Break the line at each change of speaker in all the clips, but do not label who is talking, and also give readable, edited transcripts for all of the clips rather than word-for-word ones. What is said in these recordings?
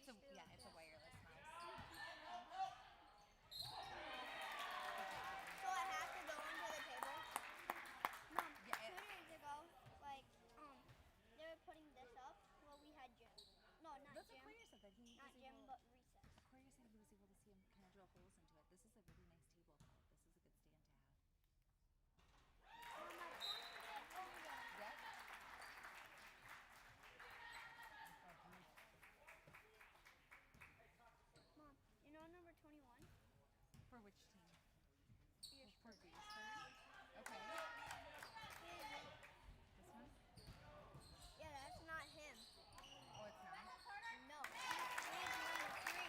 It's a it's a wireless mouse.
So I have to go into the table. Mom,
Yeah,
2 days ago, like they were putting this up. Well, we had gym. No, not
That's
gym.
Aquarius said that he
Not
was
gym,
able.
but recess.
Aquarius said he was able to see him kind of drill holes into it. This is a really nice table, though. This is a good stand to have.
Mom, I pointed it over.
Yep.
Mom, you know number 21?
For which team?
Fierce
For
Burger.
Beersford. Okay. This one?
Yeah, that's not him.
Oh, it's not?
No, he's number 3.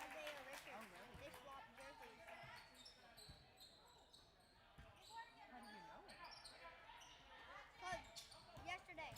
Isaiah Richards.
Oh, really?
They swapped jerseys.
How do you know it?
Cause yesterday.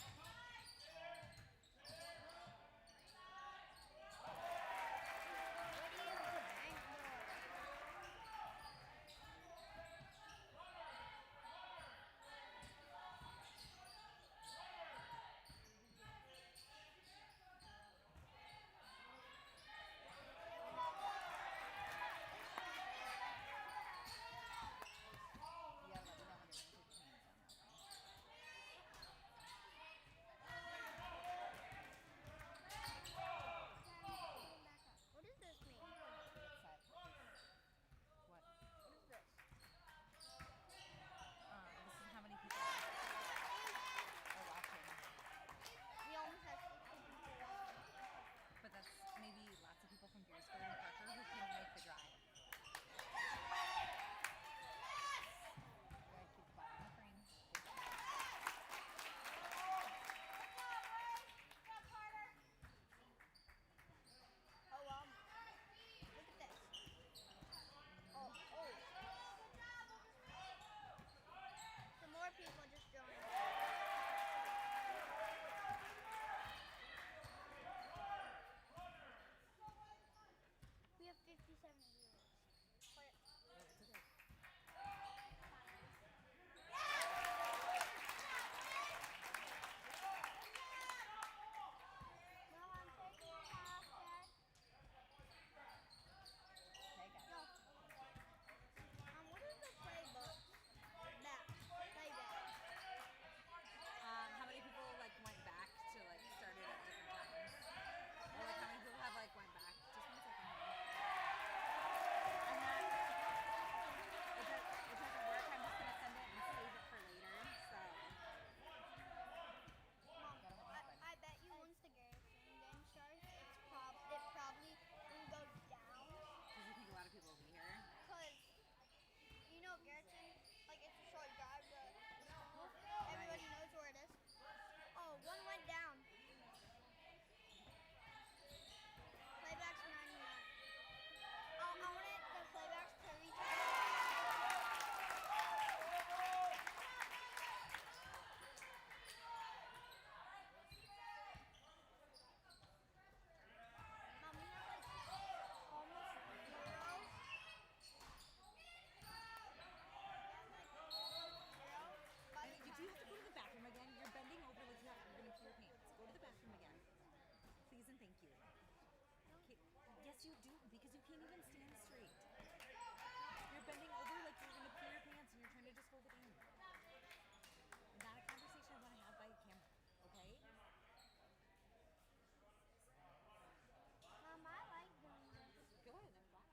What do you think?
You gotta let me know when you're gonna take your hands down,
What does this mean?
okay? Get set. What?
What is this?
This is how many people are watching.
We almost have 60 people watching.
But that's maybe lots of people from Beersford and Parker who couldn't make the drive. Gotta keep the ball on the frame.
Oh, look at this. Oh. Some more people just joined. We have 57 viewers.
That's okay.
Well, I'm taking a half, Dad.
Okay, got
No.
it.
What is the playbook? Playback.
How many people went back to start it at different times? Or how many people have went back? Just 1 second. I'm not. It doesn't work. I'm just gonna send it and save it for later. So.
Mom,
Gotta hold my phone.
I bet you once the Garretson game starts, it probably will go down.
Because you think a lot of people will be here.
Because, Garretson, it's a short drive to the school. Everybody knows where it is. Oh, one went down. Playback's 99. I want the playbacks to reach. Mom, we have almost 0.
Did you have to go to the bathroom again? You're bending over like you're going to pee your pants. Go to the bathroom again. Please and thank you. Okay. Yes, you do, because you can't even stand straight. You're bending over like you're going to pee your pants and you're trying to just hold it in. Not a conversation I want to have by camera, okay?
Mom, I like doing this.
Go ahead, I'm glad.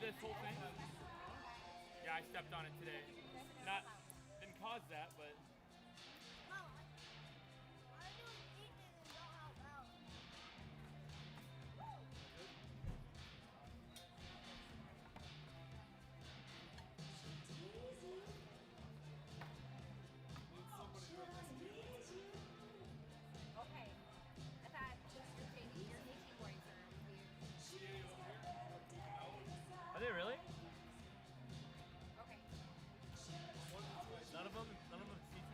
this whole thing? Yeah, I stepped on it today. Not didn't cause that, but
Mom, I do eat it and don't help out.
Okay. I thought your baby boys are weird.
are they really?
Okay.
None of them see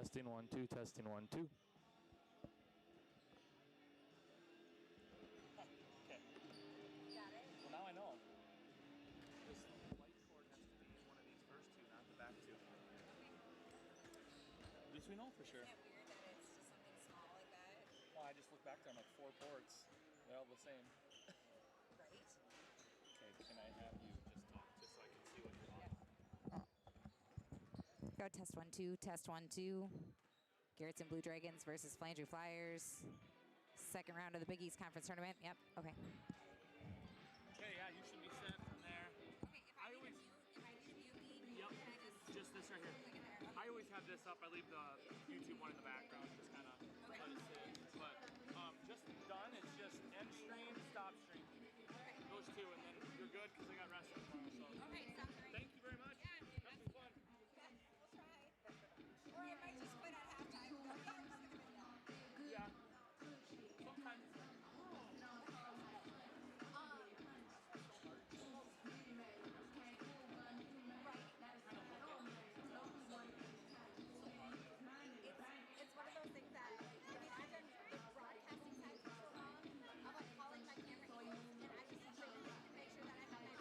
Testing 1 2. Testing 1 2. Okay.
Got it?
Well, now I know. This white cord has to be one of these first two, not the back two. At least we know for sure.
Isn't it weird that it's just something small like that?
Well, I just look back there, I'm like 4 ports. They're all the same.
Right?
Okay, can I have you just talk just so I can see what you're on?
Go test 1 2. Test 1 2. Garretson Blue Dragons versus Flandreau Flyers. Second round of the Big East Conference Tournament. Yep. Okay.
Okay, yeah, you should be set from there.
Okay. If I need a mute lead,
Yep.
can I
Just this right here.
like in there?
I always have this up. I leave the YouTube one in the background, just kind of let it sit. But just done. It's just end stream, stop stream.
Okay.
Those two, and then you're good because I got wrestling tomorrow. So
Okay. Sounds great.
thank you very much.
Yeah.
That'll be fun.
Yeah, we'll try. Or I might just quit at halftime. Go, yeah, I'm just gonna video.
Yeah. Sometimes.
It's one of those things that, I mean, I've done the broadcasting side for so long. I'm like calling my camera angles, and I just really need to make sure that I have my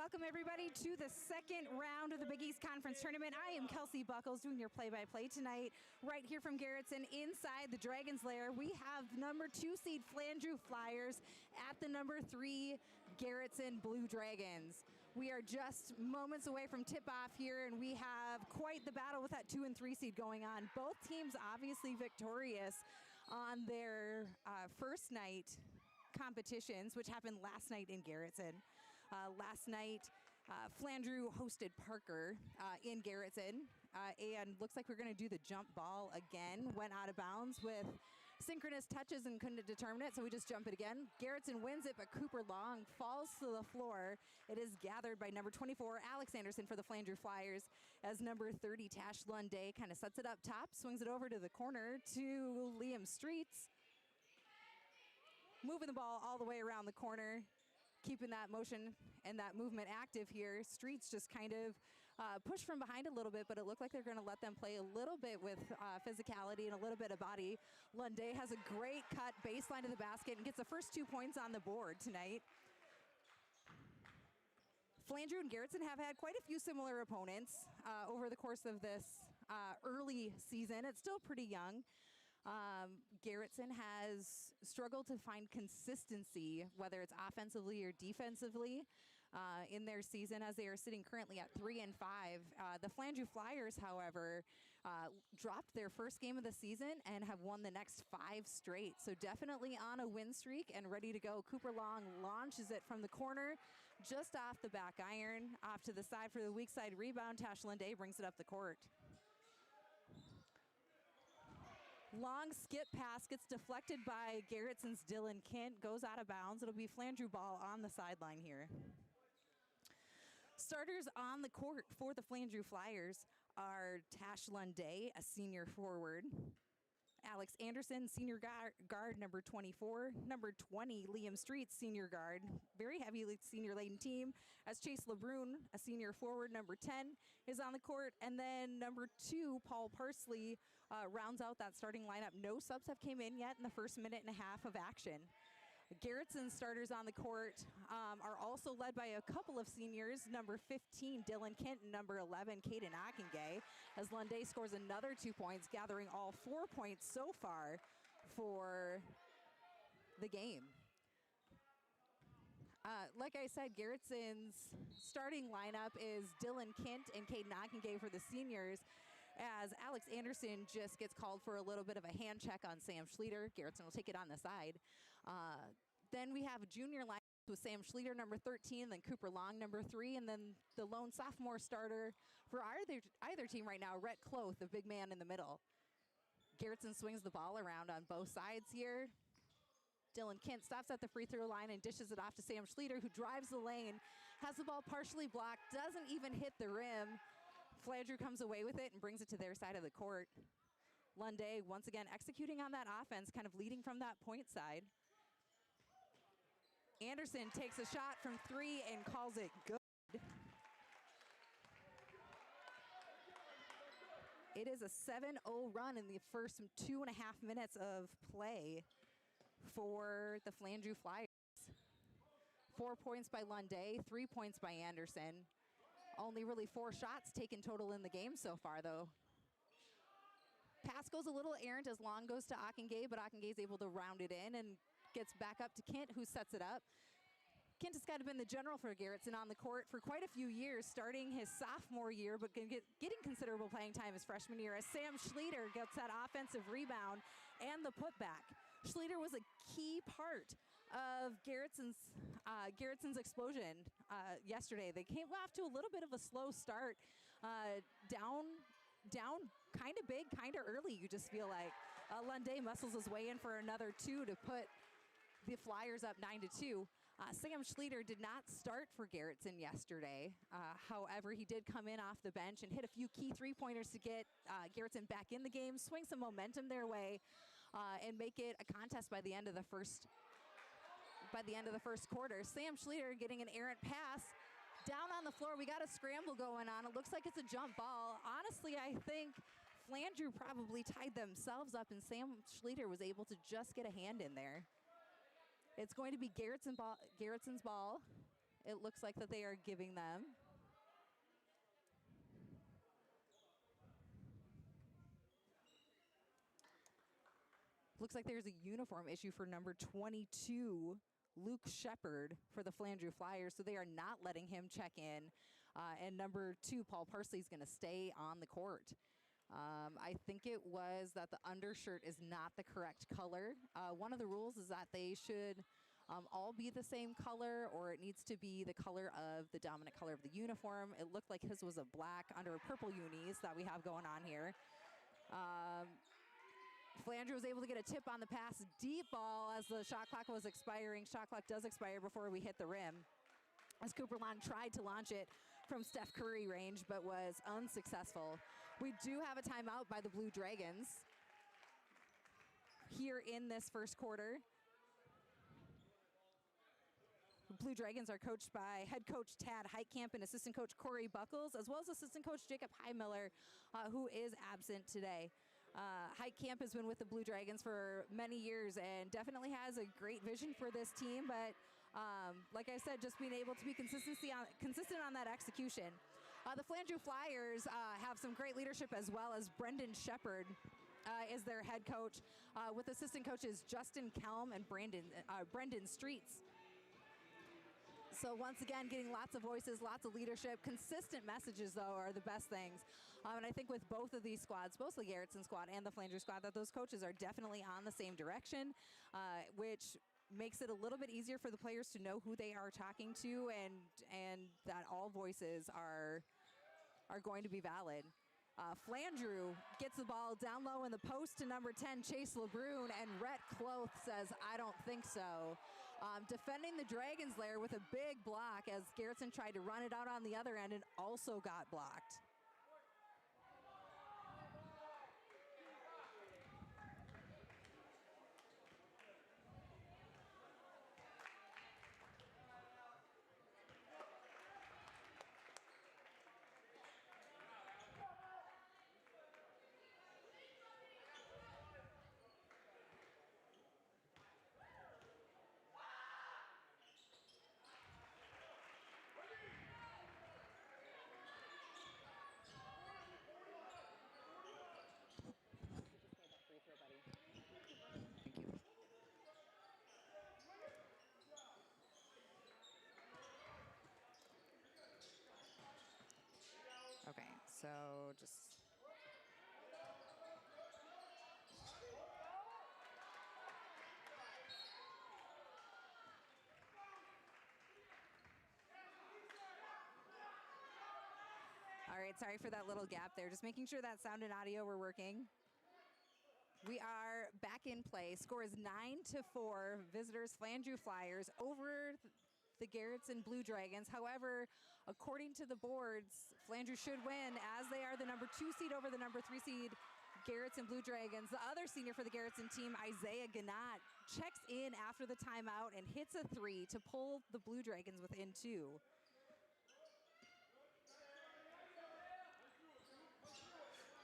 Welcome, everybody, to the second round of the Big East Conference Tournament. I am Kelsey Buckles doing your play-by-play tonight, right here from Garretson inside the Dragon's Lair. We have number 2 seed Flandreau Flyers at the number 3 Garretson Blue Dragons. We are just moments away from tip-off here, and we have quite the battle with that 2 and 3 seed going on. Both teams obviously victorious on their first night competitions, which happened last night in Garretson. Last night, Flandreau hosted Parker in Garretson, and looks like we're going to do the jump ball again. Went out of bounds with synchronous touches and couldn't determine it, so we just jump it again. Garretson wins it, but Cooper Long falls to the floor. It is gathered by number 24, Alex Anderson, for the Flandreau Flyers, as number 30, Tash Lunday, kind of sets it up top, swings it over to the corner to Liam Streets. Moving the ball all the way around the corner, keeping that motion and that movement active here. Streets just kind of push from behind a little bit, but it looked like they're going to let them play a little bit with physicality and a little bit of body. Lunday has a great cut baseline to the basket and gets the first 2 points on the board tonight. Flandreau and Garretson have had quite a few similar opponents over the course of this early season. It's still pretty young. Garretson has struggled to find consistency, whether it's offensively or defensively, in their season, as they are sitting currently at 3 and 5. The Flandreau Flyers, however, dropped their first game of the season and have won the next 5 straight. So definitely on a win streak and ready to go. Cooper Long launches it from the corner, just off the back iron, off to the side for the weak side rebound. Tash Lunday brings it up the court. Long skip pass gets deflected by Garretson's Dylan Kent, goes out of bounds. It'll be Flandreau ball on the sideline here. Starters on the court for the Flandreau Flyers are Tash Lunday, a senior forward. Alex Anderson, senior guard, number 24. Number 20, Liam Streets, senior guard. Very heavy senior laden team, as Chase LeBrun, a senior forward, number 10, is on the court. And then number 2, Paul Parsley, rounds out that starting lineup. No subs have came in yet in the first minute and a half of action. Garretson starters on the court are also led by a couple of seniors, number 15, Dylan Kent, and number 11, Caden Ockengay, as Lunday scores another 2 points, gathering all 4 points so far for the game. Like I said, Garretson's starting lineup is Dylan Kent and Caden Ockengay for the seniors, as Alex Anderson just gets called for a little bit of a hand check on Sam Schlueter. Garretson will take it on the side. Then we have a junior line with Sam Schlueter, number 13, then Cooper Long, number 3, and then the lone sophomore starter for either team right now, Rhett Cloth, the big man in the middle. Garretson swings the ball around on both sides here. Dylan Kent stops at the free throw line and dishes it off to Sam Schlueter, who drives the lane, has the ball partially blocked, doesn't even hit the rim. Flandreau comes away with it and brings it to their side of the court. Lunday once again executing on that offense, kind of leading from that point side. Anderson takes a shot from 3 and calls it good. It is a 7-0 run in the first 2.5 minutes of play for the Flandreau Flyers. 4 points by Lunday, 3 points by Anderson. Only really 4 shots taken total in the game so far, though. Pass goes a little errant as Long goes to Ockengay, but Ockengay's able to round it in and gets back up to Kent, who sets it up. Kent has kind of been the general for Garretson on the court for quite a few years, starting his sophomore year, but getting considerable playing time his freshman year, as Sam Schlueter gets that offensive rebound and the putback. Schlueter was a key part of Garretson's explosion yesterday. They came off to a little bit of a slow start, down kind of big, kind of early, you just feel like. Lunday muscles his way in for another 2 to put the Flyers up 9-2. Sam Schlueter did not start for Garretson yesterday. However, he did come in off the bench and hit a few key 3-pointers to get Garretson back in the game, swing some momentum their way, and make it a contest by the end of the first quarter. Sam Schlueter getting an errant pass down on the floor. We got a scramble going on. It looks like it's a jump ball. Honestly, I think Flandreau probably tied themselves up, and Sam Schlueter was able to just get a hand in there. It's going to be Garretson's ball. it looks like that they are giving them. Looks like there's a uniform issue for number 22, Luke Shepard, for the Flandreau Flyers, so they are not letting him check in. And number 2, Paul Parsley, is going to stay on the court. I think it was that the undershirt is not the correct color. One of the rules is that they should all be the same color, or it needs to be the color of the dominant color of the uniform. It looked like his was a black under a purple unis that we have going on here. Flandreau was able to get a tip on the pass, deep ball as the shot clock was expiring. Shot clock does expire before we hit the rim. As Cooper Long tried to launch it from Steph Curry range, but was unsuccessful. We do have a timeout by the Blue Dragons here in this first quarter. The Blue Dragons are coached by head coach Tad Heitkamp and assistant coach Corey Buckles, as well as assistant coach Jacob Highmiller, who is absent today. Heitkamp has been with the Blue Dragons for many years and definitely has a great vision for this team, but like I said, just being able to be consistent on that execution. The Flandreau Flyers have some great leadership, as well as Brendan Shepard is their head coach, with assistant coaches Justin Kelm and Brendan Streets. So once again, getting lots of voices, lots of leadership. Consistent messages, though, are the best things. And I think with both of these squads, both the Garretson squad and the Flandreau squad, that those coaches are definitely on the same direction, which makes it a little bit easier for the players to know who they are talking to, and that all voices are going to be valid. Flandreau gets the ball down low in the post to number 10, Chase LeBrun, and Rhett Cloth says, I don't think so. Defending the Dragons lair with a big block as Garretson tried to run it out on the other end and also got blocked. Okay, so just... All right, sorry for that little gap there. Just making sure that sound and audio were working. We are back in play. Score is 9-4. Visitors Flandreau Flyers over the Garretson Blue Dragons. However, according to the boards, Flandreau should win, as they are the number 2 seed over the number 3 seed Garretson Blue Dragons. The other senior for the Garretson team, Isaiah Gannat, checks in after the timeout and hits a 3 to pull the Blue Dragons within 2.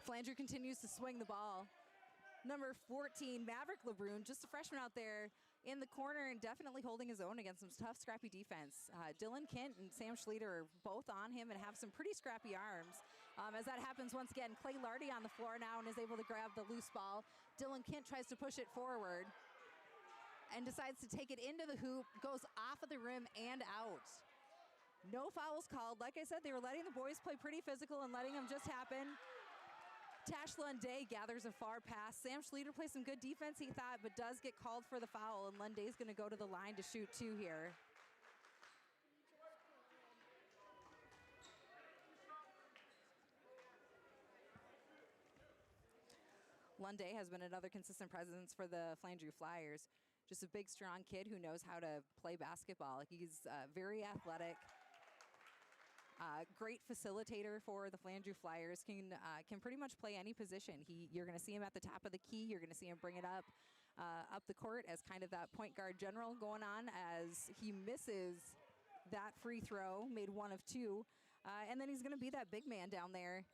Flandreau continues to swing the ball. Number 14, Maverick LeBrun, just a freshman out there in the corner and definitely holding his own against some tough, scrappy defense. Dylan Kent and Sam Schlueter are both on him and have some pretty scrappy arms. As that happens once again, Clay Lardy on the floor now and is able to grab the loose ball. Dylan Kent tries to push it forward and decides to take it into the hoop, goes off of the rim and out. No fouls called. Like I said, they were letting the boys play pretty physical and letting them just happen. Tash Lunday gathers a far pass. Sam Schlueter plays some good defense, he thought, but does get called for the foul, and Lunday's going to go to the line to shoot 2 here. Lunday has been another consistent presence for the Flandreau Flyers. Just a big, strong kid who knows how to play basketball. He's very athletic. Great facilitator for the Flandreau Flyers, can pretty much play any position. You're going to see him at the top of the key. You're going to see him bring it up the court as kind of that point guard general going on, as he misses that free throw, made 1 of 2. And then he's going to be that big man down there.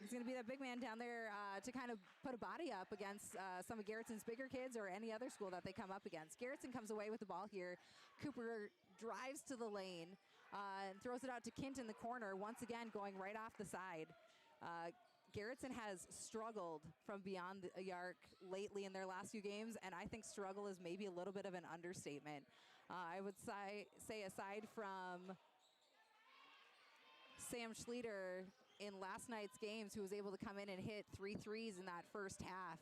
He's going to be that big man down there to kind of put a body up against some of Garrettson's bigger kids or any other school that they come up against. Garretson comes away with the ball here. Cooper drives to the lane and throws it out to Kint in the corner, once again going right off the side. Garretson has struggled from beyond the arc lately in their last few games, and I think struggle is maybe a little bit of an understatement. I would say aside from Sam Schlueter in last night's games, who was able to come in and hit 3 threes in that first half,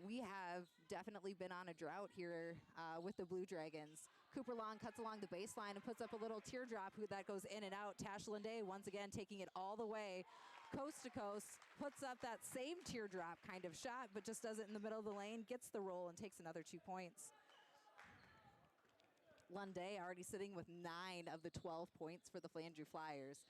we have definitely been on a drought here with the Blue Dragons. Cooper Long cuts along the baseline and puts up a little teardrop that goes in and out. Tash Linday once again taking it all the way coast to coast, puts up that same teardrop kind of shot, but just does it in the middle of the lane, gets the roll, and takes another 2 points. Lunday already sitting with 9 of the 12 points for the Flandreau Flyers.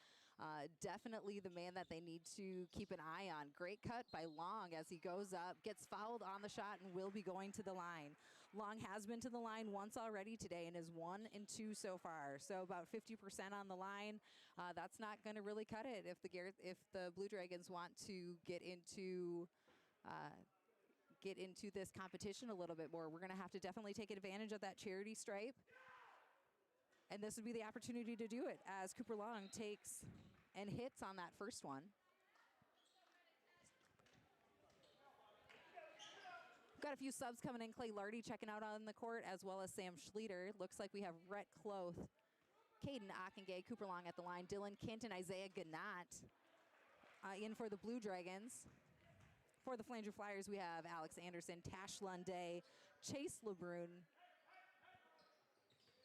Definitely the man that they need to keep an eye on. Great cut by Long as he goes up, gets fouled on the shot, and will be going to the line. Long has been to the line once already today and is 1 and 2 so far. So about 50% on the line. That's not going to really cut it if the Blue Dragons want to get into this competition a little bit more. We're going to have to definitely take advantage of that charity stripe. And this would be the opportunity to do it as Cooper Long takes and hits on that first one. Got a few subs coming in. Clay Lardy checking out on the court, as well as Sam Schlueter. Looks like we have Rhett Cloth, Caden Ockengay, Cooper Long at the line, Dylan Kint and Isaiah Gannat in for the Blue Dragons. For the Flandreau Flyers, we have Alex Anderson, Tash Lunday, Chase LeBrun,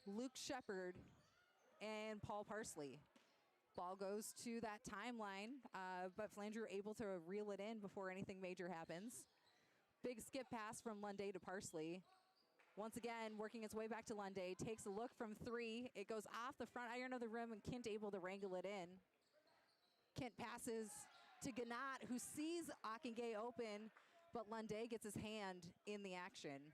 Luke Shepard, and Paul Parsley. Ball goes to that timeline, but Flandreau able to reel it in before anything major happens. Big skip pass from Lunday to Parsley. Once again, working its way back to Lunday, takes a look from 3. It goes off the front iron of the rim, and Kint able to wrangle it in. Kint passes to Gannat, who sees Ockengay open, but Lunday gets his hand in the action.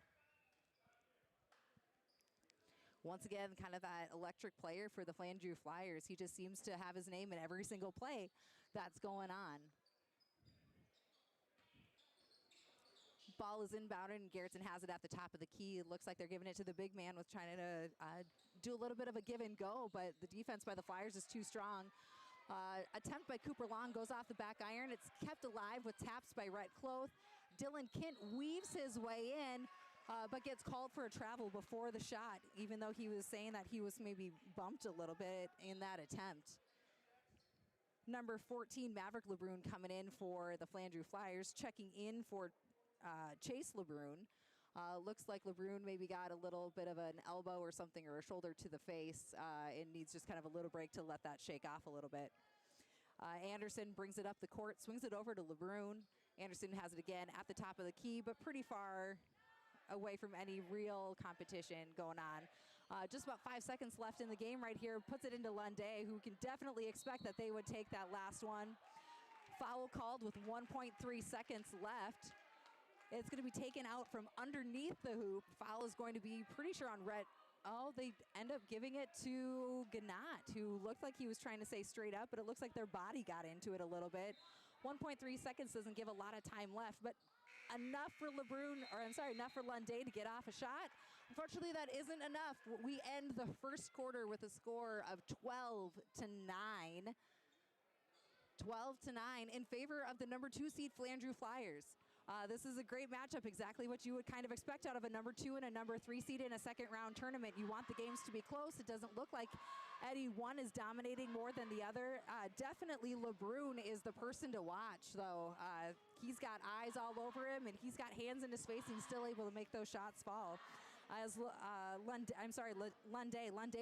Once again, kind of that electric player for the Flandreau Flyers. He just seems to have his name in every single play that's going on. Ball is inbounded, and Garretson has it at the top of the key. It looks like they're giving it to the big man with trying to do a little bit of a give and go, but the defense by the Flyers is too strong. Attempt by Cooper Long goes off the back iron. It's kept alive with taps by Rhett Cloth. Dylan Kint weaves his way in, but gets called for a travel before the shot, even though he was saying that he was maybe bumped a little bit in that attempt. Number 14, Maverick LeBrun coming in for the Flandreau Flyers, checking in for Chase LeBrun. Looks like LeBrun maybe got a little bit of an elbow or something, or a shoulder to the face, and needs just kind of a little break to let that shake off a little bit. Anderson brings it up the court, swings it over to LeBrun. Anderson has it again at the top of the key, but pretty far away from any real competition going on. Just about 5 seconds left in the game right here. Puts it into Lunday, who can definitely expect that they would take that last one. Foul called with 1.3 seconds left. It's going to be taken out from underneath the hoop. Foul is going to be pretty sure on Rhett. Oh, they end up giving it to Gannat, who looked like he was trying to say straight up, but it looks like their body got into it a little bit. 1.3 seconds doesn't give a lot of time left, but enough for enough for Lunday to get off a shot. Unfortunately, that isn't enough. We end the first quarter with a score of 12-9. 12-9 in favor of the number 2 seed Flandreau Flyers. This is a great matchup, exactly what you would kind of expect out of a number 2 and a number 3 seed in a second round tournament. You want the games to be close. It doesn't look like any one is dominating more than the other. Definitely LeBrun is the person to watch, though. He's got eyes all over him, and he's got hands in his face, and he's still able to make those shots fall. Lunday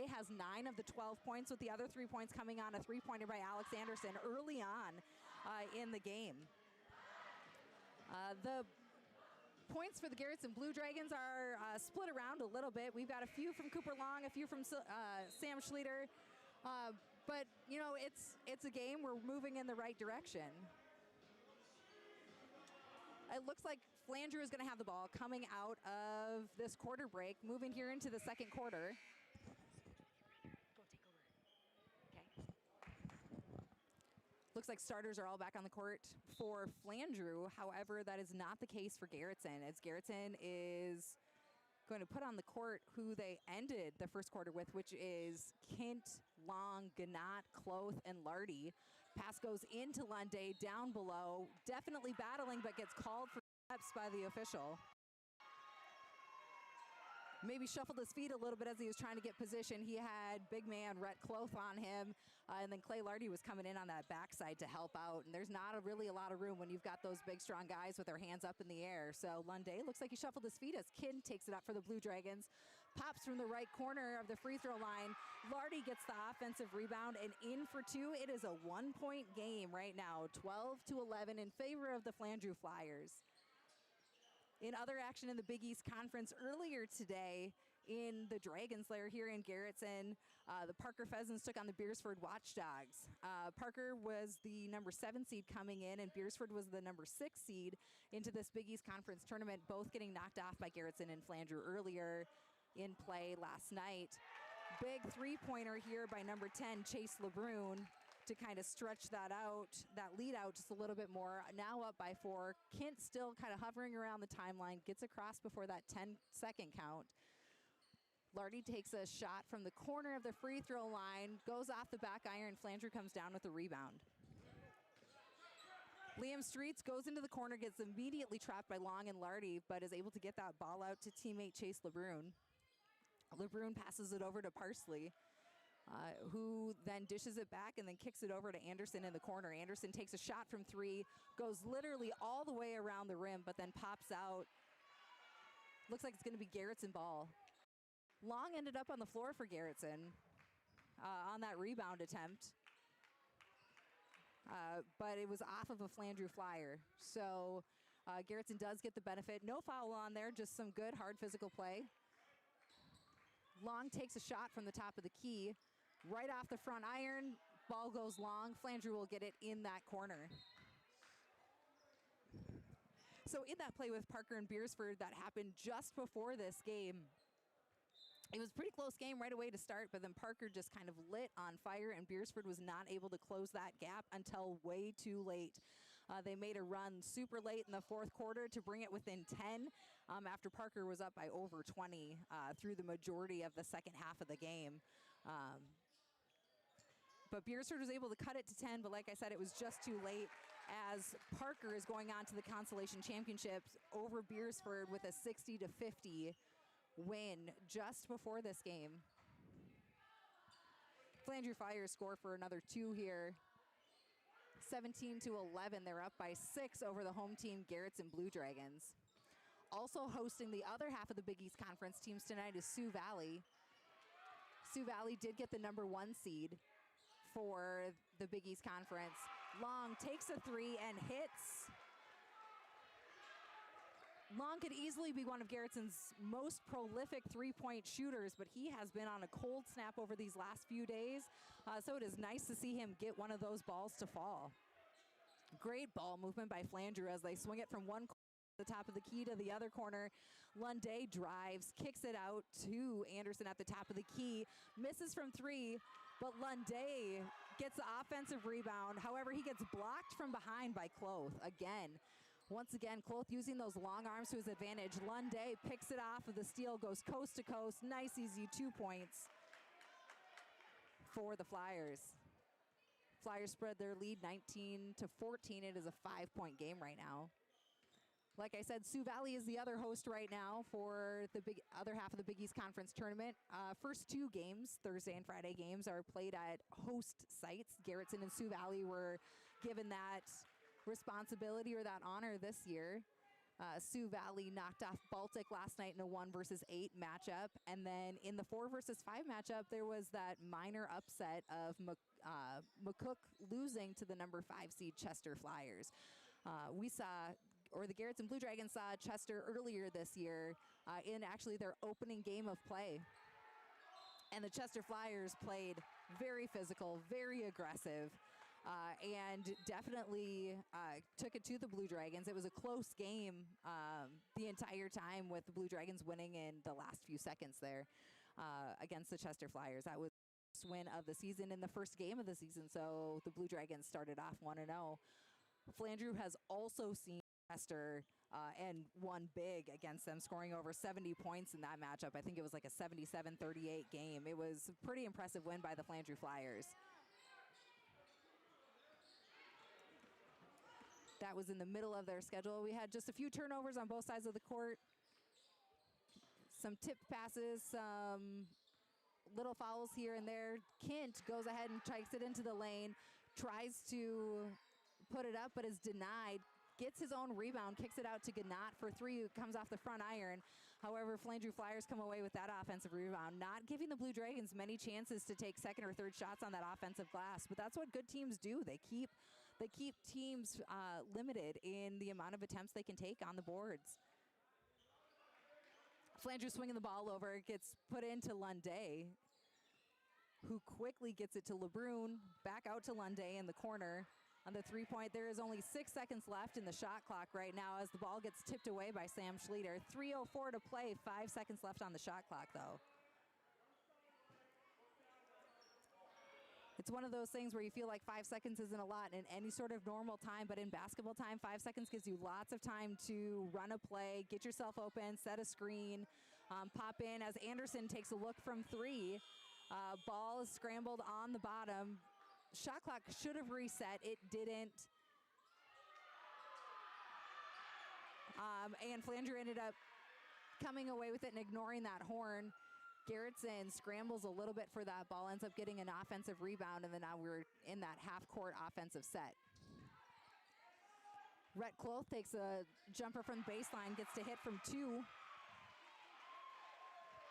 has 9 of the 12 points, with the other 3 points coming on a 3-pointer by Alex Anderson early on in the game. The points for the Garretson Blue Dragons are split around a little bit. We've got a few from Cooper Long, a few from Sam Schlueter, but you know, it's a game. We're moving in the right direction. It looks like Flandreau is going to have the ball coming out of this quarter break, moving here into the second quarter. Go take over. Okay. Looks like starters are all back on the court for Flandreau. However, that is not the case for Garretson, as Garretson is going to put on the court who they ended the first quarter with, which is Kint, Long, Ganat, Cloth, and Lardy. Pass goes into Lunday, down below, definitely battling, but gets called for steps by the official. Maybe shuffled his feet a little bit as he was trying to get position. He had big man Rhett Cloth on him, and then Clay Lardy was coming in on that backside to help out. And there's not really a lot of room when you've got those big, strong guys with their hands up in the air. So Lunday looks like he shuffled his feet as Kin takes it up for the Blue Dragons. Pops from the right corner of the free throw line. Lardy gets the offensive rebound and in for two. It is a 1-point game right now, 12-11 in favor of the Flandreau Flyers. In other action in the Big East Conference earlier today in the Dragon Slayer here in Garretson, the Parker Pheasants took on the Beersford Watchdogs. Parker was the number 7 seed coming in, and Beersford was the number 6 seed into this Big East Conference tournament, both getting knocked off by Garretson and Flandreau earlier in play last night. Big three-pointer here by number 10, Chase LeBrun, to kind of stretch that lead out just a little bit more. Now up by 4. Kint still kind of hovering around the timeline, gets across before that 10-second count. Lardy takes a shot from the corner of the free throw line, goes off the back iron. Flandreau comes down with the rebound. Liam Streets goes into the corner, gets immediately trapped by Long and Lardy, but is able to get that ball out to teammate Chase LeBrun. LeBrun passes it over to Parsley, who then dishes it back and then kicks it over to Anderson in the corner. Anderson takes a shot from 3, goes literally all the way around the rim, but then pops out. Looks like it's going to be Garretson ball. Long ended up on the floor for Garretson on that rebound attempt, but it was off of a Flandreau Flyer. So Garretson does get the benefit. No foul on there, just some good hard physical play. Long takes a shot from the top of the key, right off the front iron. Ball goes long. Flandreau will get it in that corner. So in that play with Parker and Beersford that happened just before this game, it was a pretty close game right away to start, but then Parker just kind of lit on fire, and Beersford was not able to close that gap until way too late. They made a run super late in the fourth quarter to bring it within 10 after Parker was up by over 20 through the majority of the second half of the game. But Beersford was able to cut it to 10, but like I said, it was just too late as Parker is going on to the Consolation Championships over Beersford with a 60-50 win just before this game. Flandreau Flyers score for another 2 here. 17-11, they're up by 6 over the home team, Garretson Blue Dragons. Also hosting the other half of the Big East Conference teams tonight is Sioux Valley. Sioux Valley did get the number 1 seed for the Big East Conference. Long takes a 3 and hits. Long could easily be one of Garretson's most prolific three-point shooters, but he has been on a cold snap over these last few days, so it is nice to see him get one of those balls to fall. Great ball movement by Flandreau as they swing it from one corner to the top of the key to the other corner. Lunday drives, kicks it out to Anderson at the top of the key, misses from 3, but Lunday gets the offensive rebound. However, he gets blocked from behind by Cloth again. Once again, Cloth using those long arms to his advantage. Lunday picks it off of the steal, goes coast to coast. Nice, easy 2 points for the Flyers. Flyers spread their lead 19-14. It is a 5-point game right now. Like I said, Sioux Valley is the other host right now for the other half of the Big East Conference tournament. First 2 games, Thursday and Friday games, are played at host sites. Garretson and Sioux Valley were given that responsibility or that honor this year. Sioux Valley knocked off Baltic last night in a 1 versus 8 matchup, and then in the 4 versus 5 matchup there was that minor upset of McCook losing to the number 5 seed Chester Flyers. The Garretson Blue Dragons saw Chester earlier this year in actually their opening game of play, and the Chester Flyers played very physical, very aggressive, and definitely took it to the Blue Dragons. It was a close game the entire time, with the Blue Dragons winning in the last few seconds there against the Chester Flyers. That was win of the season in the first game of the season. So the Blue Dragons started off 1-0. Flandreau has also seen Esther and won big against them, scoring over 70 points in that matchup. I think it was like a 77-38 game. It was a pretty impressive win by the Flandreau Flyers. That was in the middle of their schedule. We had just a few turnovers on both sides of the court. Some tip passes, some little fouls here and there. Kent goes ahead and strikes it into the lane, tries to put it up, but is denied. Gets his own rebound, kicks it out to Ganot for three, comes off the front iron. However, Flandreau Flyers come away with that offensive rebound, not giving the Blue Dragons many chances to take second or third shots on that offensive glass. But that's what good teams do. They keep teams limited in the amount of attempts they can take on the boards. Flandreau swinging the ball over, gets put into Lunday, who quickly gets it to LeBrun, back out to Lunday in the corner. On the three-point, there is only 6 seconds left in the shot clock right now as the ball gets tipped away by Sam Schlueter. 3:04 to play, 5 seconds left on the shot clock, though. It's one of those things where you feel like 5 seconds isn't a lot in any sort of normal time, but in basketball time, 5 seconds gives you lots of time to run a play, get yourself open, set a screen, pop in as Anderson takes a look from three. Ball is scrambled on the bottom. Shot clock should have reset. It didn't. And Flandreau ended up coming away with it and ignoring that horn. Garretson scrambles a little bit for that ball, ends up getting an offensive rebound, and then now we're in that half-court offensive set. Rhett Cloth takes a jumper from the baseline, gets to hit from two.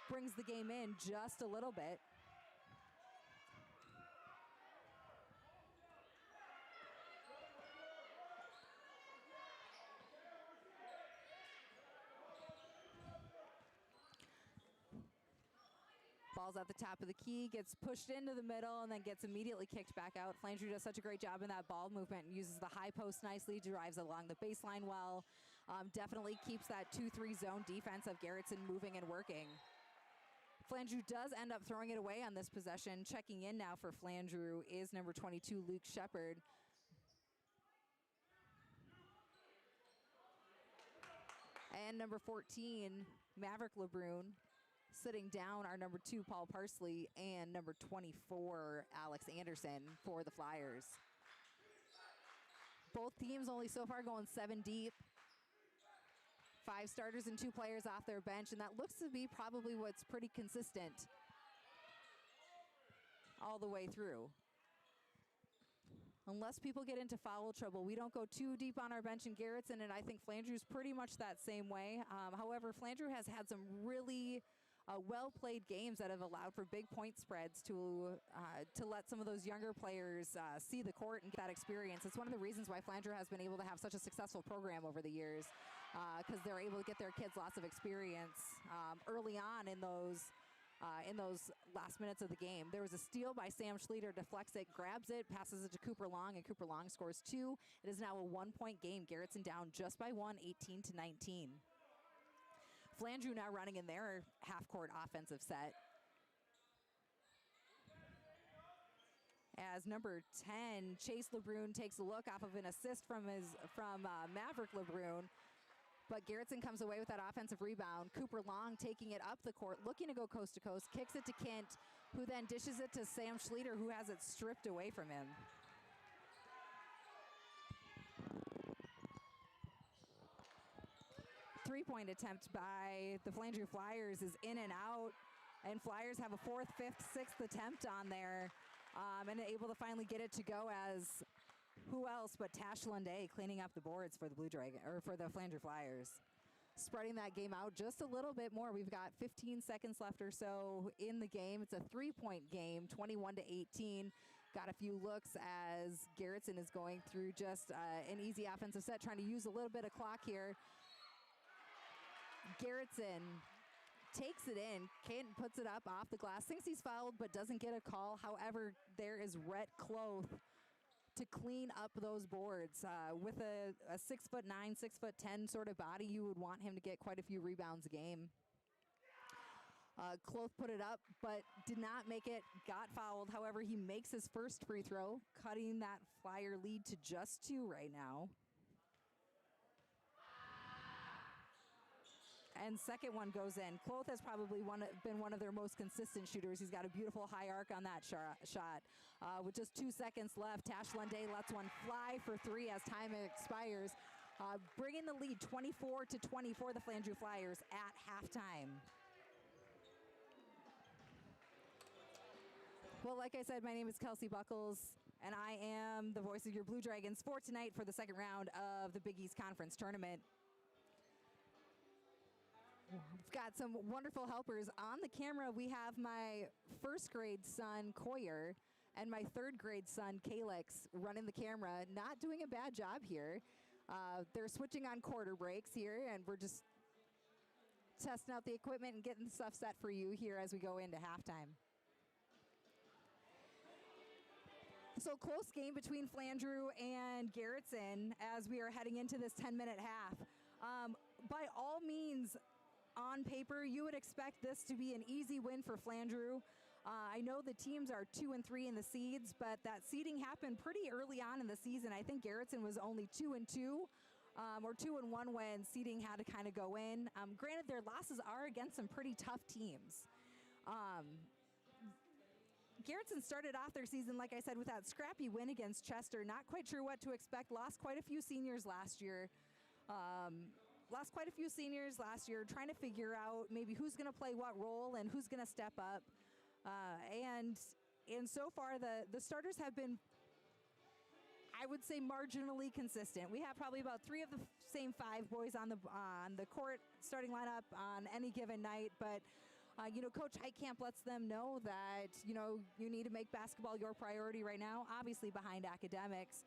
Brings the game in just a little bit. Ball's at the top of the key, gets pushed into the middle, and then gets immediately kicked back out. Flandreau does such a great job in that ball movement, uses the high post nicely, drives along the baseline well. Definitely keeps that 2-3 zone defense of Garretson moving and working. Flandreau does end up throwing it away on this possession. Checking in now for Flandreau is number 22, Luke Shepard. And number 14, Maverick LeBrun. Sitting down are number 2, Paul Parsley, and number 24, Alex Anderson for the Flyers. Both teams only so far going 7 deep. 5 starters and 2 players off their bench, and that looks to be probably what's pretty consistent all the way through. Unless people get into foul trouble, we don't go too deep on our bench in Garretson, and I think Flandreau's pretty much that same way. However, Flandreau has had some really well-played games that have allowed for big point spreads to let some of those younger players see the court and get that experience. It's one of the reasons why Flandreau has been able to have such a successful program over the years, because they're able to get their kids lots of experience early on in those last minutes of the game. There was a steal by Sam Schlueter, deflects it, grabs it, passes it to Cooper Long, and Cooper Long scores 2. It is now a 1-point game. Garretson down just by 1, 18-19. Flandreau now running in their half-court offensive set. As number 10, Chase LeBrun takes a look off of an assist from Maverick LeBrun. But Garretson comes away with that offensive rebound. Cooper Long taking it up the court, looking to go coast to coast, kicks it to Kent, who then dishes it to Sam Schlueter, who has it stripped away from him. Three-point attempt by the Flandreau Flyers is in and out, and Flyers have a 4th, 5th, 6th attempt on there, and able to finally get it to go as who else but Tash Lunday cleaning up the boards for the for the Flandreau Flyers. Spreading that game out just a little bit more. We've got 15 seconds left or so in the game. It's a 3-point game, 21-18. Got a few looks as Garretson is going through just an easy offensive set, trying to use a little bit of clock here. Garretson takes it in, Kent puts it up off the glass, thinks he's fouled but doesn't get a call. However, there is Rhett Cloth to clean up those boards. With a 6'9", 6'10" sort of body, you would want him to get quite a few rebounds a game. Cloth put it up, but did not make it, got fouled. However, he makes his first free throw, cutting that Flyer lead to just 2 right now. And second one goes in. Cloth has probably been one of their most consistent shooters. He's got a beautiful high arc on that shot. With just 2 seconds left, Tash Lunday lets one fly for 3 as time expires, bringing the lead 24-20 for the Flandreau Flyers at halftime. Well, like I said, my name is Kelsey Buckles, and I am the voice of your Blue Dragons for tonight for the second round of the Big East Conference Tournament. We've got some wonderful helpers. On the camera, we have my first grade son, Coyer, and my third grade son, Calix, running the camera, not doing a bad job here. They're switching on quarter breaks here, and we're just testing out the equipment and getting stuff set for you here as we go into halftime. So close game between Flandreau and Garretson as we are heading into this 10-minute half. By all means, on paper, you would expect this to be an easy win for Flandreau. I know the teams are 2 and 3 in the seeds, but that seeding happened pretty early on in the season. I think Garretson was only 2 and 2, or 2 and 1 when seeding had to kind of go in. Granted, their losses are against some pretty tough teams. Garretson started off their season, like I said, with that scrappy win against Chester. Not quite sure what to expect. Lost quite a few seniors last year. Trying to figure out maybe who's going to play what role and who's going to step up. And so far, the starters have been, I would say, marginally consistent. We have probably about 3 of the same 5 boys on the court starting lineup on any given night, but Coach Heitkamp lets them know that, you need to make basketball your priority right now, obviously behind academics.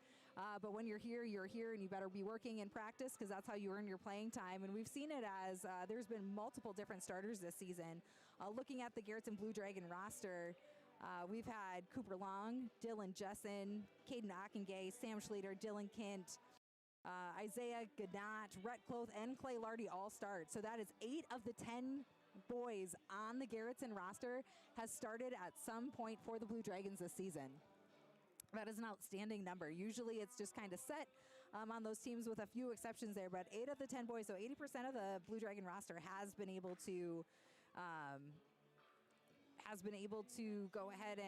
But when you're here, and you better be working in practice because that's how you earn your playing time. And we've seen it as there's been multiple different starters this season. Looking at the Garretson Blue Dragon roster, we've had Cooper Long, Dylan Jessen, Caden Ockengay, Sam Schleter, Dylan Kint, Isaiah Gadot, Rhett Cloth, and Clay Lardy all start. So that is 8 of the 10 boys on the Garretson roster has started at some point for the Blue Dragons this season. That is an outstanding number. Usually it's just kind of set on those teams with a few exceptions there, but 8 of the 10 boys, so 80% of the Blue Dragon roster has been able to go ahead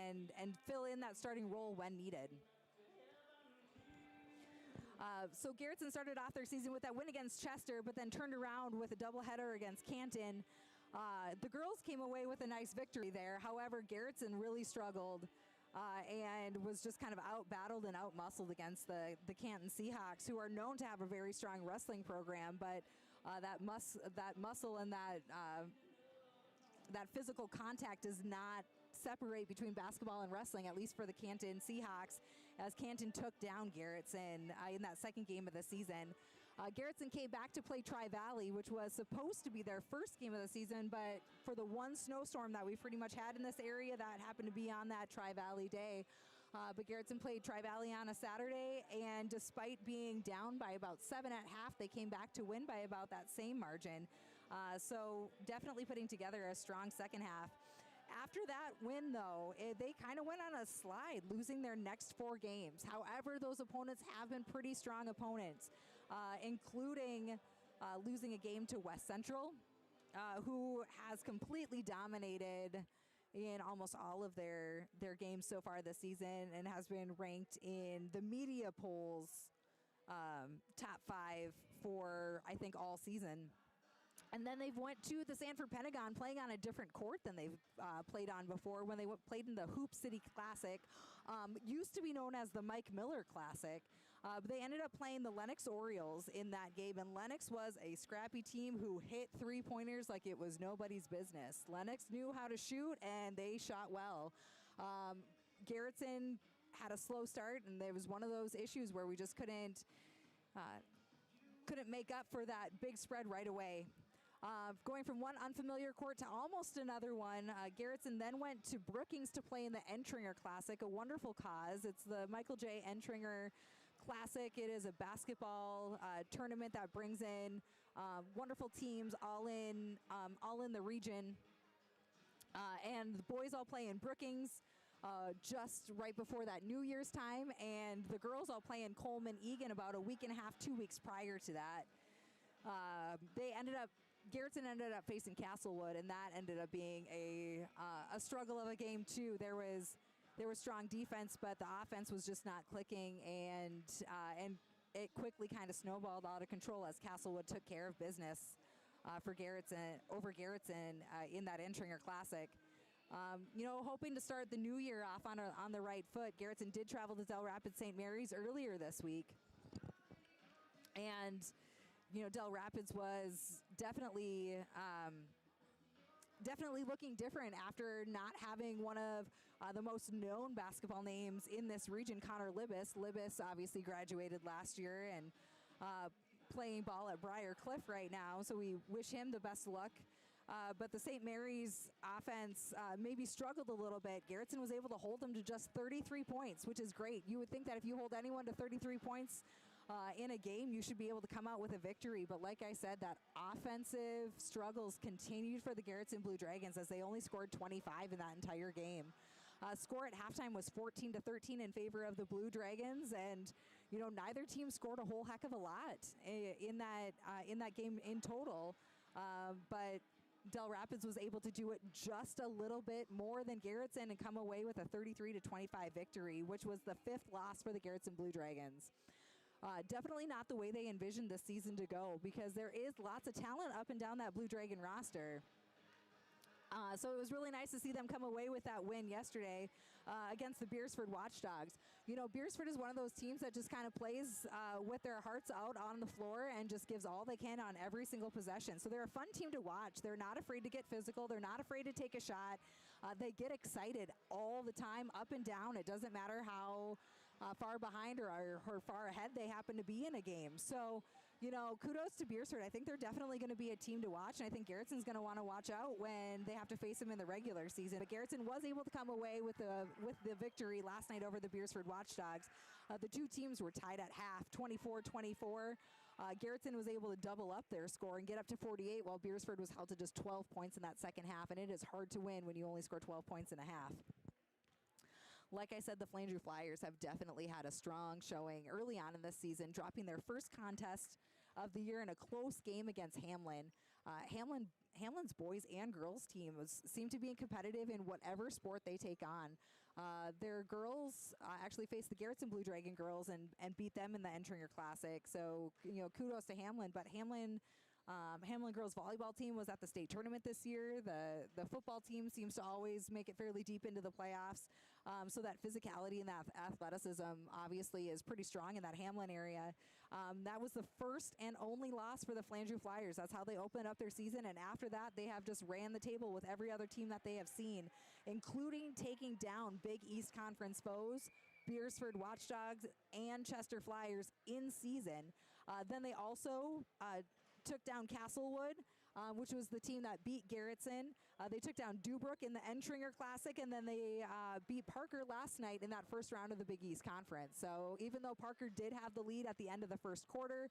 and fill in that starting role when needed. So Garretson started off their season with that win against Chester, but then turned around with a doubleheader against Canton. The girls came away with a nice victory there. However, Garretson really struggled and was just kind of out-battled and out-muscled against the Canton Seahawks, who are known to have a very strong wrestling program, but that muscle and that physical contact does not separate between basketball and wrestling, at least for the Canton Seahawks, as Canton took down Garretson in that second game of the season. Garretson came back to play Tri-Valley, which was supposed to be their first game of the season, but for the one snowstorm that we pretty much had in this area, that happened to be on that Tri-Valley day. But Garretson played Tri-Valley on a Saturday, and despite being down by about 7 at half, they came back to win by about that same margin. So definitely putting together a strong second half. After that win, though, they kind of went on a slide, losing their next 4 games. However, those opponents have been pretty strong opponents, including losing a game to West Central, who has completely dominated in almost all of their games so far this season and has been ranked in the media polls top 5 for, I think, all season. And then they've went to the Sanford Pentagon, playing on a different court than they've played on before when they played in the Hoop City Classic. Used to be known as the Mike Miller Classic. But they ended up playing the Lennox Orioles in that game, and Lennox was a scrappy team who hit 3-pointers like it was nobody's business. Lennox knew how to shoot, and they shot well. Garretson had a slow start, and there was one of those issues where we just couldn't make up for that big spread right away. Going from one unfamiliar court to almost another one, Garretson then went to Brookings to play in the Entringer Classic, a wonderful cause. It's the Michael J. Entringer Classic. It is a basketball tournament that brings in wonderful teams all in the region. And the boys all play in Brookings just right before that New Year's time, and the girls all play in Coleman Egan about a week and a half, 2 weeks prior to that. Garretson ended up facing Castlewood, and that ended up being a struggle of a game too. There was strong defense, but the offense was just not clicking, and it quickly kind of snowballed out of control as Castlewood took care of business for Garretson in that Entringer Classic. Hoping to start the new year off on the right foot, Garretson did travel to Del Rapids St. Mary's earlier this week, and Del Rapids was definitely looking different after not having one of the most known basketball names in this region, Connor Libis. Libis obviously graduated last year and playing ball at Briar Cliff right now, so we wish him the best of luck. But the St. Mary's offense maybe struggled a little bit. Garretson was able to hold them to just 33 points, which is great. You would think that if you hold anyone to 33 points in a game, you should be able to come out with a victory. But like I said, that offensive struggles continued for the Garretson Blue Dragons as they only scored 25 in that entire game. Score at halftime was 14-13 in favor of the Blue Dragons, and neither team scored a whole heck of a lot in that game in total. But Del Rapids was able to do it just a little bit more than Garretson and come away with a 33-25 victory, which was the 5th loss for the Garretson Blue Dragons. Definitely not the way they envisioned this season to go, because there is lots of talent up and down that Blue Dragon roster. So it was really nice to see them come away with that win yesterday against the Beersford Watchdogs. Beersford is one of those teams that just kind of plays with their hearts out on the floor and just gives all they can on every single possession. So they're a fun team to watch. They're not afraid to get physical. They're not afraid to take a shot. They get excited all the time, up and down. It doesn't matter how far behind or far ahead they happen to be in a game. So, kudos to Beersford. I think they're definitely going to be a team to watch, and I think Garrettson's going to want to watch out when they have to face them in the regular season. But Garretson was able to come away with the victory last night over the Beersford Watchdogs. The two teams were tied at half, 24-24. Garretson was able to double up their score and get up to 48, while Beersford was held to just 12 points in that second half, and it is hard to win when you only score 12 points in a half. Like I said, the Flandreau Flyers have definitely had a strong showing early on in this season, dropping their first contest of the year in a close game against Hamlin. Hamlin's boys and girls teams seem to be competitive in whatever sport they take on. Their girls actually faced the Garretson Blue Dragon girls and beat them in the Entringer Classic. So, kudos to Hamlin. But Hamlin girls volleyball team was at the state tournament this year. The football team seems to always make it fairly deep into the playoffs. So that physicality and that athleticism obviously is pretty strong in that Hamlin area. That was the first and only loss for the Flandreau Flyers. That's how they opened up their season. And after that, they have just ran the table with every other team that they have seen, including taking down Big East Conference foes, Beersford Watchdogs, and Chester Flyers in season. Then they also took down Castlewood, which was the team that beat Garretson. They took down Dubrook in the Entringer Classic, and then they beat Parker last night in that first round of the Big East Conference. So even though Parker did have the lead at the end of the first quarter,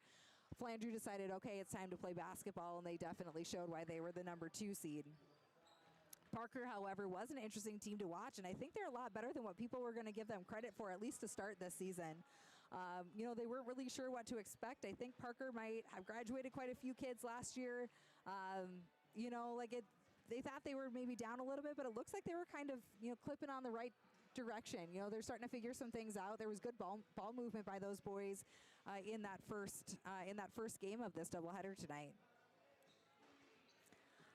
Flandreau decided, okay, it's time to play basketball, and they definitely showed why they were the number 2 seed. Parker, however, was an interesting team to watch, and I think they're a lot better than what people were going to give them credit for, at least to start this season. They weren't really sure what to expect. I think Parker might have graduated quite a few kids last year. They thought they were maybe down a little bit, but it looks like they were kind of, clipping on the right direction. They're starting to figure some things out. There was good ball movement by those boys in that first game of this doubleheader tonight.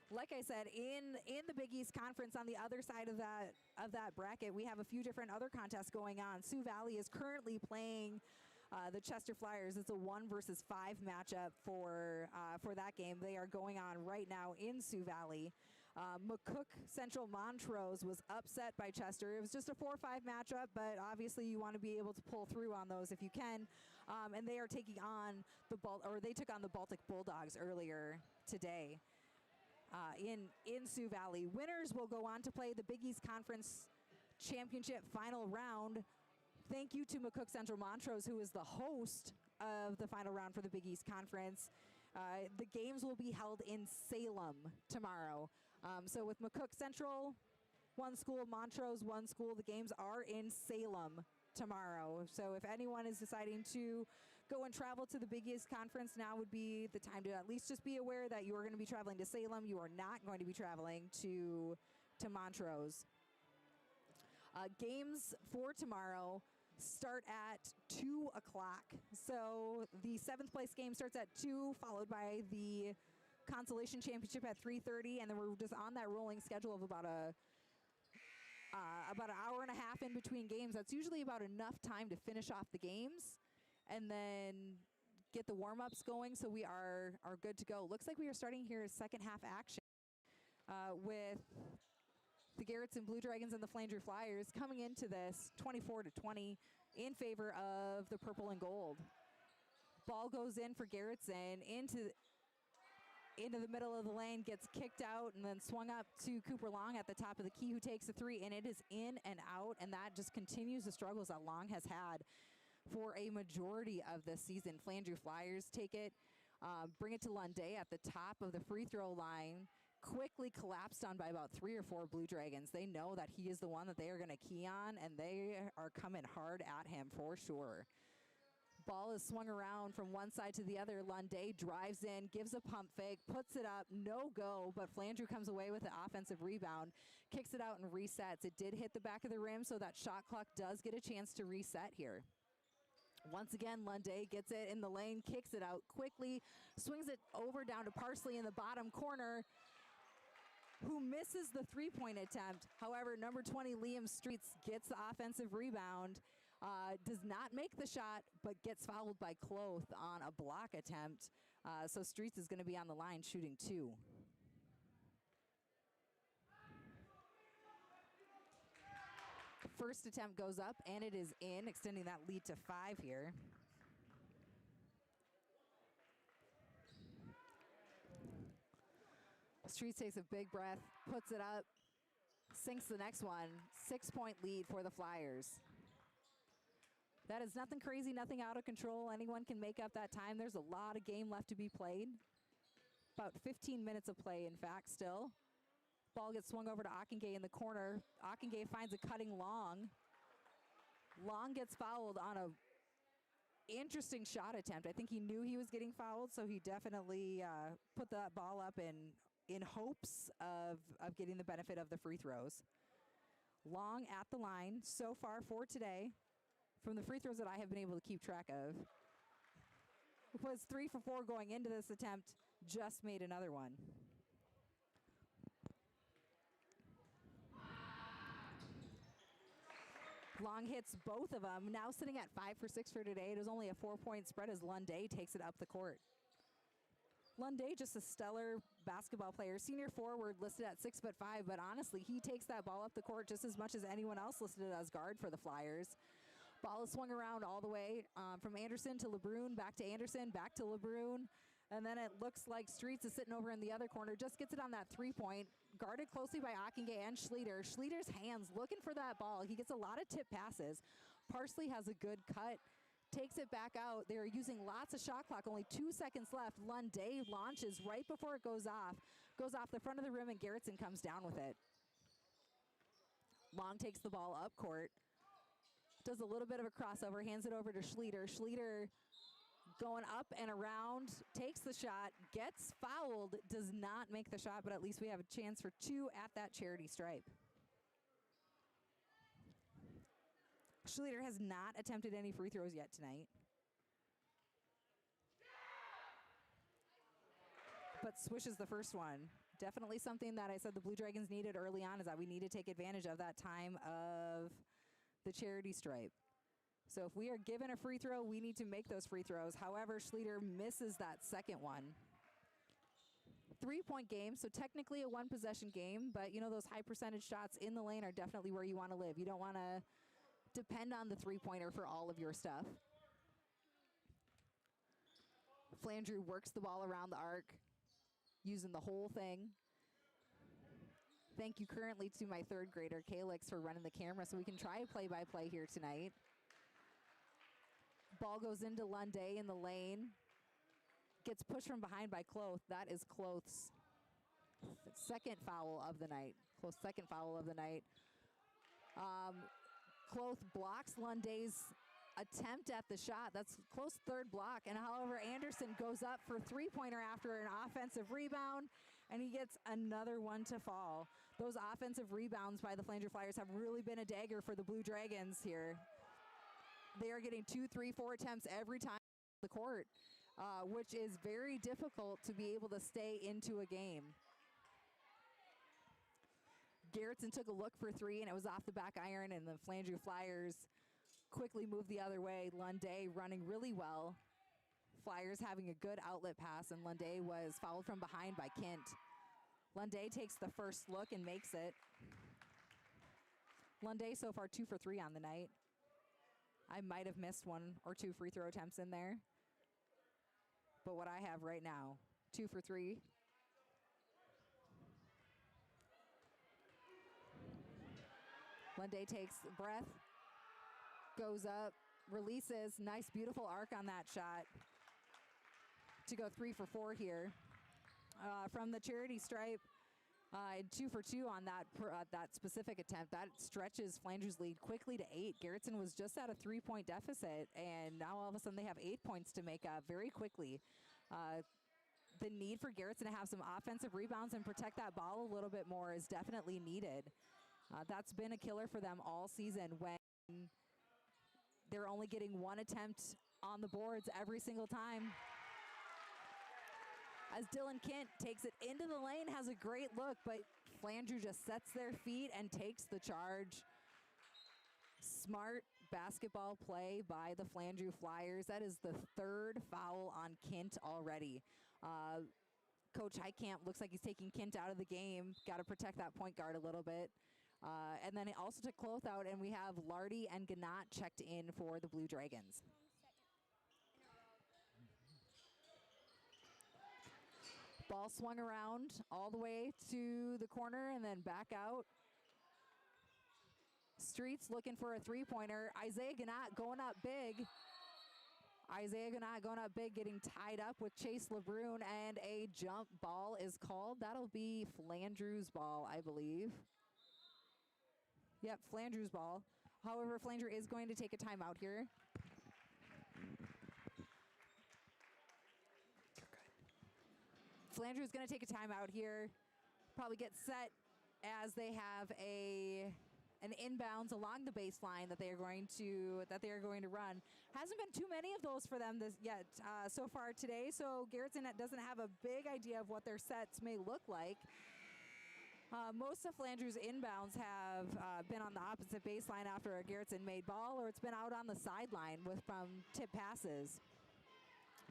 Like I said, in the Big East Conference, on the other side of that bracket, we have a few different other contests going on. Sioux Valley is currently playing the Chester Flyers. It's a 1 versus 5 matchup for that game. They are going on right now in Sioux Valley. McCook Central Montrose was upset by Chester. It was just a 4-5 matchup, but obviously you want to be able to pull through on those if you can. And they are taking on they took on the Baltic Bulldogs earlier today. In Sioux Valley. Winners will go on to play the Big East Conference Championship final round. Thank you to McCook Central Montrose, who is the host of the final round for the Big East Conference. The games will be held in Salem tomorrow. So with McCook Central, one school, Montrose, one school. The games are in Salem tomorrow. So if anyone is deciding to go and travel to the Big East Conference, now would be the time to at least just be aware that you are going to be traveling to Salem. You are not going to be traveling to Montrose. Games for tomorrow start at 2 o'clock. So the 7th place game starts at 2, followed by the Consolation Championship at 3:30, and then we're just on that rolling schedule of about an hour and a half in between games. That's usually about enough time to finish off the games and then get the warm-ups going, so we are good to go. Looks like we are starting here as second half action with the Garretson Blue Dragons and the Flandreau Flyers coming into this 24-20 in favor of the purple and gold. Ball goes in for Garretson into the middle of the lane, gets kicked out, and then swung up to Cooper Long at the top of the key, who takes a 3, and it is in and out, and that just continues the struggles that Long has had for a majority of this season. Flandreau Flyers take it, bring it to Lunday at the top of the free throw line, quickly collapsed on by about 3 or 4 Blue Dragons. They know that he is the one that they are going to key on, and they are coming hard at him for sure. Ball is swung around from one side to the other. Lunday drives in, gives a pump fake, puts it up, no go, but Flandreau comes away with the offensive rebound, kicks it out and resets. It did hit the back of the rim, so that shot clock does get a chance to reset here. Once again, Lunday gets it in the lane, kicks it out quickly, swings it over down to Parsley in the bottom corner, who misses the three-point attempt. However, number 20, Liam Streets, gets the offensive rebound, does not make the shot, but gets fouled by Cloth on a block attempt. So Streets is going to be on the line shooting 2. First attempt goes up, and it is in, extending that lead to 5 here. Streets takes a big breath, puts it up, sinks the next one. 6-point lead for the Flyers. That is nothing crazy, nothing out of control. Anyone can make up that time. There's a lot of game left to be played. About 15 minutes of play, in fact, still. Ball gets swung over to Ockengay in the corner. Ockengay finds a cutting Long. Long gets fouled on a interesting shot attempt. I think he knew he was getting fouled, so he definitely put that ball up in hopes of getting the benefit of the free throws. Long at the line so far for today, from the free throws that I have been able to keep track of, was 3 for 4 going into this attempt, just made another one. Long hits both of them, now sitting at 5 for 6 for today. It is only a 4-point spread as Lunday takes it up the court. Lunday, just a stellar basketball player. Senior forward listed at 6'5", but honestly, he takes that ball up the court just as much as anyone else listed as guard for the Flyers. Ball is swung around all the way from Anderson to LeBrun, back to Anderson, back to LeBrun. And then it looks like Streets is sitting over in the other corner, just gets it on that 3-point, guarded closely by Ockengay and Schlueter. Schlueter's hands looking for that ball. He gets a lot of tip passes. Parsley has a good cut, takes it back out. They're using lots of shot clock, only 2 seconds left. Lunday launches right before it goes off the front of the rim, and Garretson comes down with it. Long takes the ball up court, does a little bit of a crossover, hands it over to Schlueter. Schlueter going up and around, takes the shot, gets fouled, does not make the shot, but at least we have a chance for 2 at that charity stripe. Schlueter has not attempted any free throws yet tonight, but swishes the first one. Definitely something that I said the Blue Dragons needed early on, is that we need to take advantage of that time of the charity stripe. So if we are given a free throw, we need to make those free throws. However, Schlueter misses that second one. 3-point game, so technically a 1-possession game, but you know, those high percentage shots in the lane are definitely where you want to live. You don't want to depend on the 3-pointer for all of your stuff. Flandreau works the ball around the arc, using the whole thing. Thank you currently to my 3rd grader, Calix, for running the camera so we can try a play-by-play here tonight. Ball goes into Lunday in the lane. Gets pushed from behind by Cloth. That is Cloth's second foul of the night. Close second foul of the night. Cloth blocks Lunday's attempt at the shot. That's close third block. And however, Anderson goes up for three-pointer after an offensive rebound, and he gets another one to fall. Those offensive rebounds by the Flanger Flyers have really been a dagger for the Blue Dragons here. They are getting 2, 3, 4 attempts every time on the court, which is very difficult to be able to stay into a game. Garretson took a look for three, and it was off the back iron, and the Flanger Flyers quickly moved the other way. Lunday running really well. Flyers having a good outlet pass, and Lunday was fouled from behind by Kent. Lunday takes the first look and makes it. Lunday so far 2 for 3 on the night. I might have missed 1 or 2 free throw attempts in there. But what I have right now, 2 for 3. Lunday takes a breath, goes up, releases. Nice, beautiful arc on that shot to go 3 for 4 here. From the charity stripe, 2 for 2 on that specific attempt. That stretches Flanger's lead quickly to 8. Garretson was just at a 3-point deficit, and now all of a sudden they have 8 points to make up very quickly. The need for Garretson to have some offensive rebounds and protect that ball a little bit more is definitely needed. That's been a killer for them all season when they're only getting 1 attempt on the boards every single time. As Dylan Kent takes it into the lane, has a great look, but Flanger just sets their feet and takes the charge. Smart basketball play by the Flanger Flyers. That is the 3rd foul on Kent already. Coach Heitkamp looks like he's taking Kent out of the game. Got to protect that point guard a little bit. And then it also took Cloth out, and we have Lardy and Ganat checked in for the Blue Dragons. Ball swung around all the way to the corner and then back out. Streets looking for a three-pointer. Isaiah Ganat going up big. Isaiah Ganat going up big, getting tied up with Chase LeBrun, and a jump ball is called. That'll be Flanger's ball, I believe. Yep, Flanger's ball. However, Flanger is going to take a timeout here. Flanger is going to take a timeout here. Probably get set as they have an inbounds along the baseline that they are going to run. Hasn't been too many of those for them yet so far today. So Garretson doesn't have a big idea of what their sets may look like. Most of Flanger's inbounds have been on the opposite baseline after a Garretson made ball, or it's been out on the sideline from tip passes.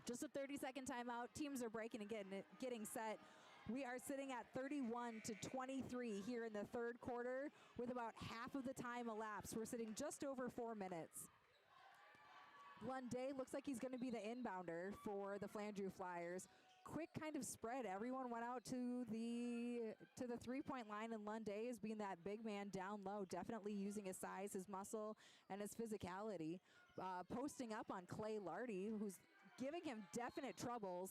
Just a 30-second timeout. Teams are breaking and getting set. We are sitting at 31-23 here in the third quarter with about half of the time elapsed. We're sitting just over 4 minutes. Lunday looks like he's going to be the inbounder for the Flanger Flyers. Quick kind of spread. Everyone went out to the three-point line, and Lunday is being that big man down low, definitely using his size, his muscle, and his physicality. Posting up on Clay Lardy, who's giving him definite troubles.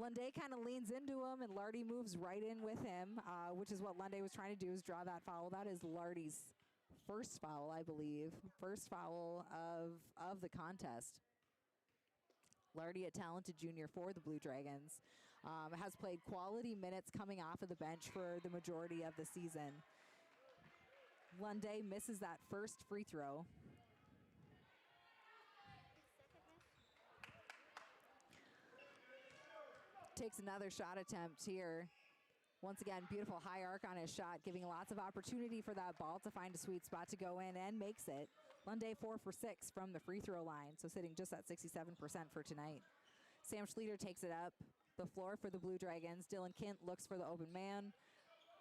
Lunday kind of leans into him, and Lardy moves right in with him, which is what Lunday was trying to do, is draw that foul. That is Lardy's first foul, I believe. First foul of the contest. Lardy, a talented junior for the Blue Dragons, has played quality minutes coming off of the bench for the majority of the season. Lunday misses that first free throw. Takes another shot attempt here. Once again, beautiful high arc on his shot, giving lots of opportunity for that ball to find a sweet spot to go in, and makes it. Lunday 4 for 6 from the free throw line, so sitting just at 67% for tonight. Sam Schluter takes it up the floor for the Blue Dragons. Dylan Kent looks for the open man.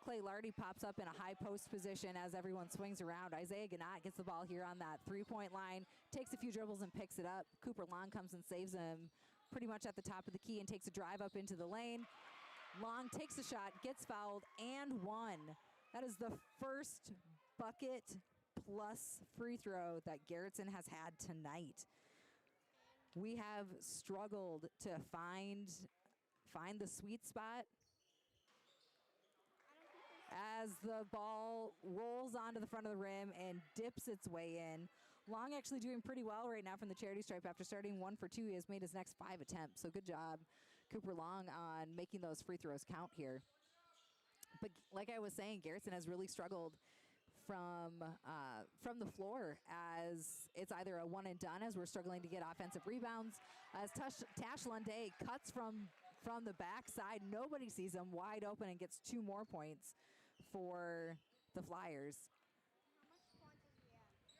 Clay Lardy pops up in a high post position as everyone swings around. Isaiah Ganat gets the ball here on that three-point line, takes a few dribbles and picks it up. Cooper Long comes and saves him pretty much at the top of the key and takes a drive up into the lane. Long takes a shot, gets fouled, and one. That is the first bucket plus free throw that Garretson has had tonight. We have struggled to find the sweet spot as the ball rolls onto the front of the rim and dips its way in. Long actually doing pretty well right now from the charity stripe. After starting 1 for 2, he has made his next 5 attempts. So good job, Cooper Long, on making those free throws count here. But like I was saying, Garretson has really struggled from the floor, as it's either a one and done as we're struggling to get offensive rebounds. As Tash Lunday cuts from the backside, nobody sees him, wide open, and gets 2 more points for the Flyers.
How much points is he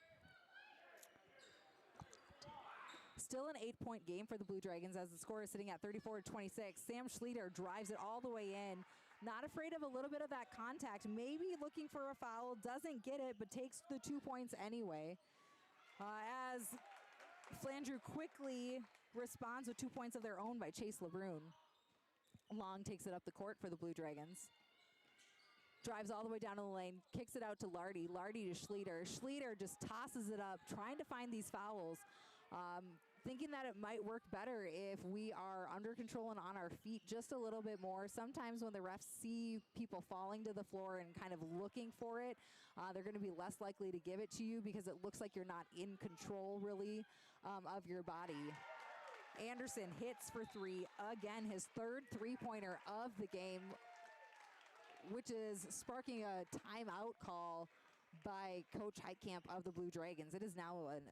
at?
Still an 8-point game for the Blue Dragons as the score is sitting at 34-26. Sam Schlieder drives it all the way in. Not afraid of a little bit of that contact. Maybe looking for a foul. Doesn't get it, but takes the 2 points anyway. As Flandreau quickly responds with 2 points of their own by Chase LeBrun. Long takes it up the court for the Blue Dragons. Drives all the way down to the lane. Kicks it out to Lardy. Lardy to Schlieder. Schlieder just tosses it up, trying to find these fouls. Thinking that it might work better if we are under control and on our feet just a little bit more. Sometimes when the refs see people falling to the floor and kind of looking for it, they're going to be less likely to give it to you because it looks like you're not in control really of your body. Anderson hits for 3, again his 3rd three-pointer of the game, which is sparking a timeout call by Coach Heitkamp of the Blue Dragons. It is now an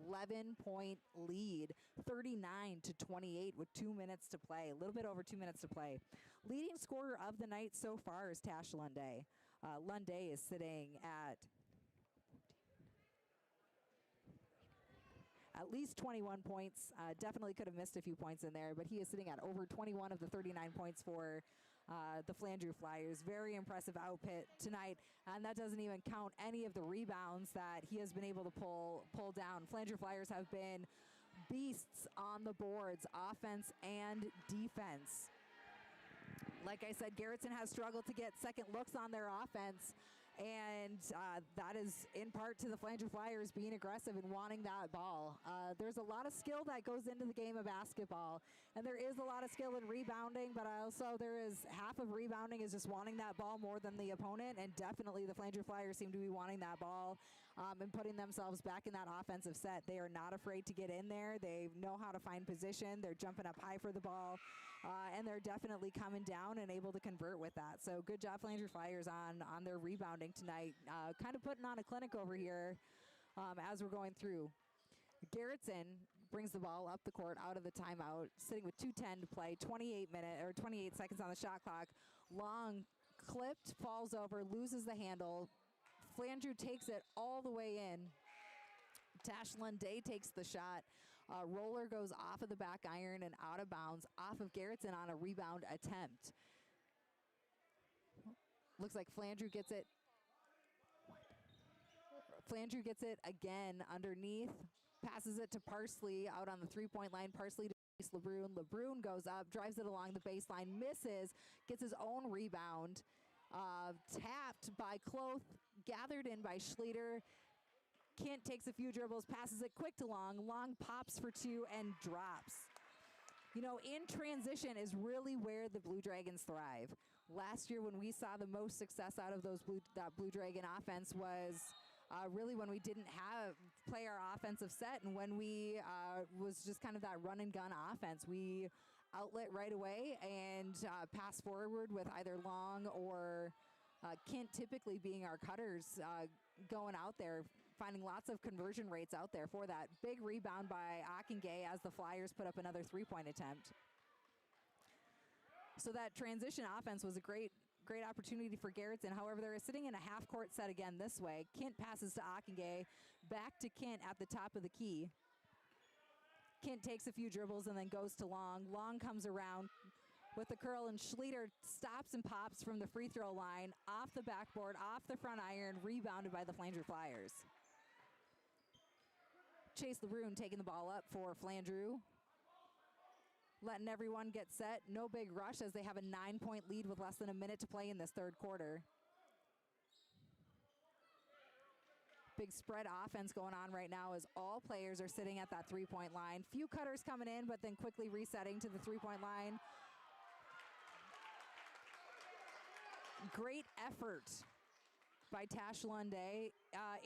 11-point lead, 39-28 with 2 minutes to play, a little bit over 2 minutes to play. Leading scorer of the night so far is Tash Lunday. Lunday is sitting at least 21 points. Definitely could have missed a few points in there, but he is sitting at over 21 of the 39 points for the Flandreau Flyers. Very impressive output tonight, and that doesn't even count any of the rebounds that he has been able to pull down. Flandreau Flyers have been beasts on the boards, offense and defense. Like I said, Garretson has struggled to get second looks on their offense, and that is in part to the Flandreau Flyers being aggressive and wanting that ball. There's a lot of skill that goes into the game of basketball, and there is a lot of skill in rebounding, but also there is half of rebounding is just wanting that ball more than the opponent, and definitely the Flandreau Flyers seem to be wanting that ball and putting themselves back in that offensive set. They are not afraid to get in there. They know how to find position. They're jumping up high for the ball. And they're definitely coming down and able to convert with that. So good job, Flandreau Flyers, on their rebounding tonight. Kind of putting on a clinic over here as we're going through. Garretson brings the ball up the court out of the timeout, sitting with 2:10 to play, 28 seconds on the shot clock. Long clipped, falls over, loses the handle. Flandreau takes it all the way in. Tash Lunday takes the shot. Roller goes off of the back iron and out of bounds, off of Garretson on a rebound attempt. Looks like Flandreau gets it. Flandreau gets it again underneath, passes it to Parsley out on the 3-point line. Parsley to LeBrun. LeBrun goes up, drives it along the baseline, misses, gets his own rebound. Tapped by Cloth, gathered in by Schlieder. Kent takes a few dribbles, passes it quick to Long. Long pops for 2 and drops. You know, in transition is really where the Blue Dragons thrive. Last year when we saw the most success out of that Blue Dragon offense was really when we didn't play our offensive set, and when we was just kind of that run and gun offense. We outlet right away and pass forward with either Long or Kent typically being our cutters going out there, finding lots of conversion rates out there for that. Big rebound by Akingay as the Flyers put up another 3-point attempt. So that transition offense was a great opportunity for Garretson. However, they're sitting in a half-court set again this way. Kent passes to Akingay, back to Kent at the top of the key. Kent takes a few dribbles and then goes to Long. Long comes around with the curl, and Schlieder stops and pops from the free throw line, off the backboard, off the front iron, rebounded by the Flandreau Flyers. Chase LeBrun taking the ball up for Flandreau. Letting everyone get set. No big rush as they have a 9-point lead with less than a minute to play in this third quarter. Big spread offense going on right now as all players are sitting at that 3-point line. Few cutters coming in, but then quickly resetting to the 3-point line. Great effort by Tash Lunday.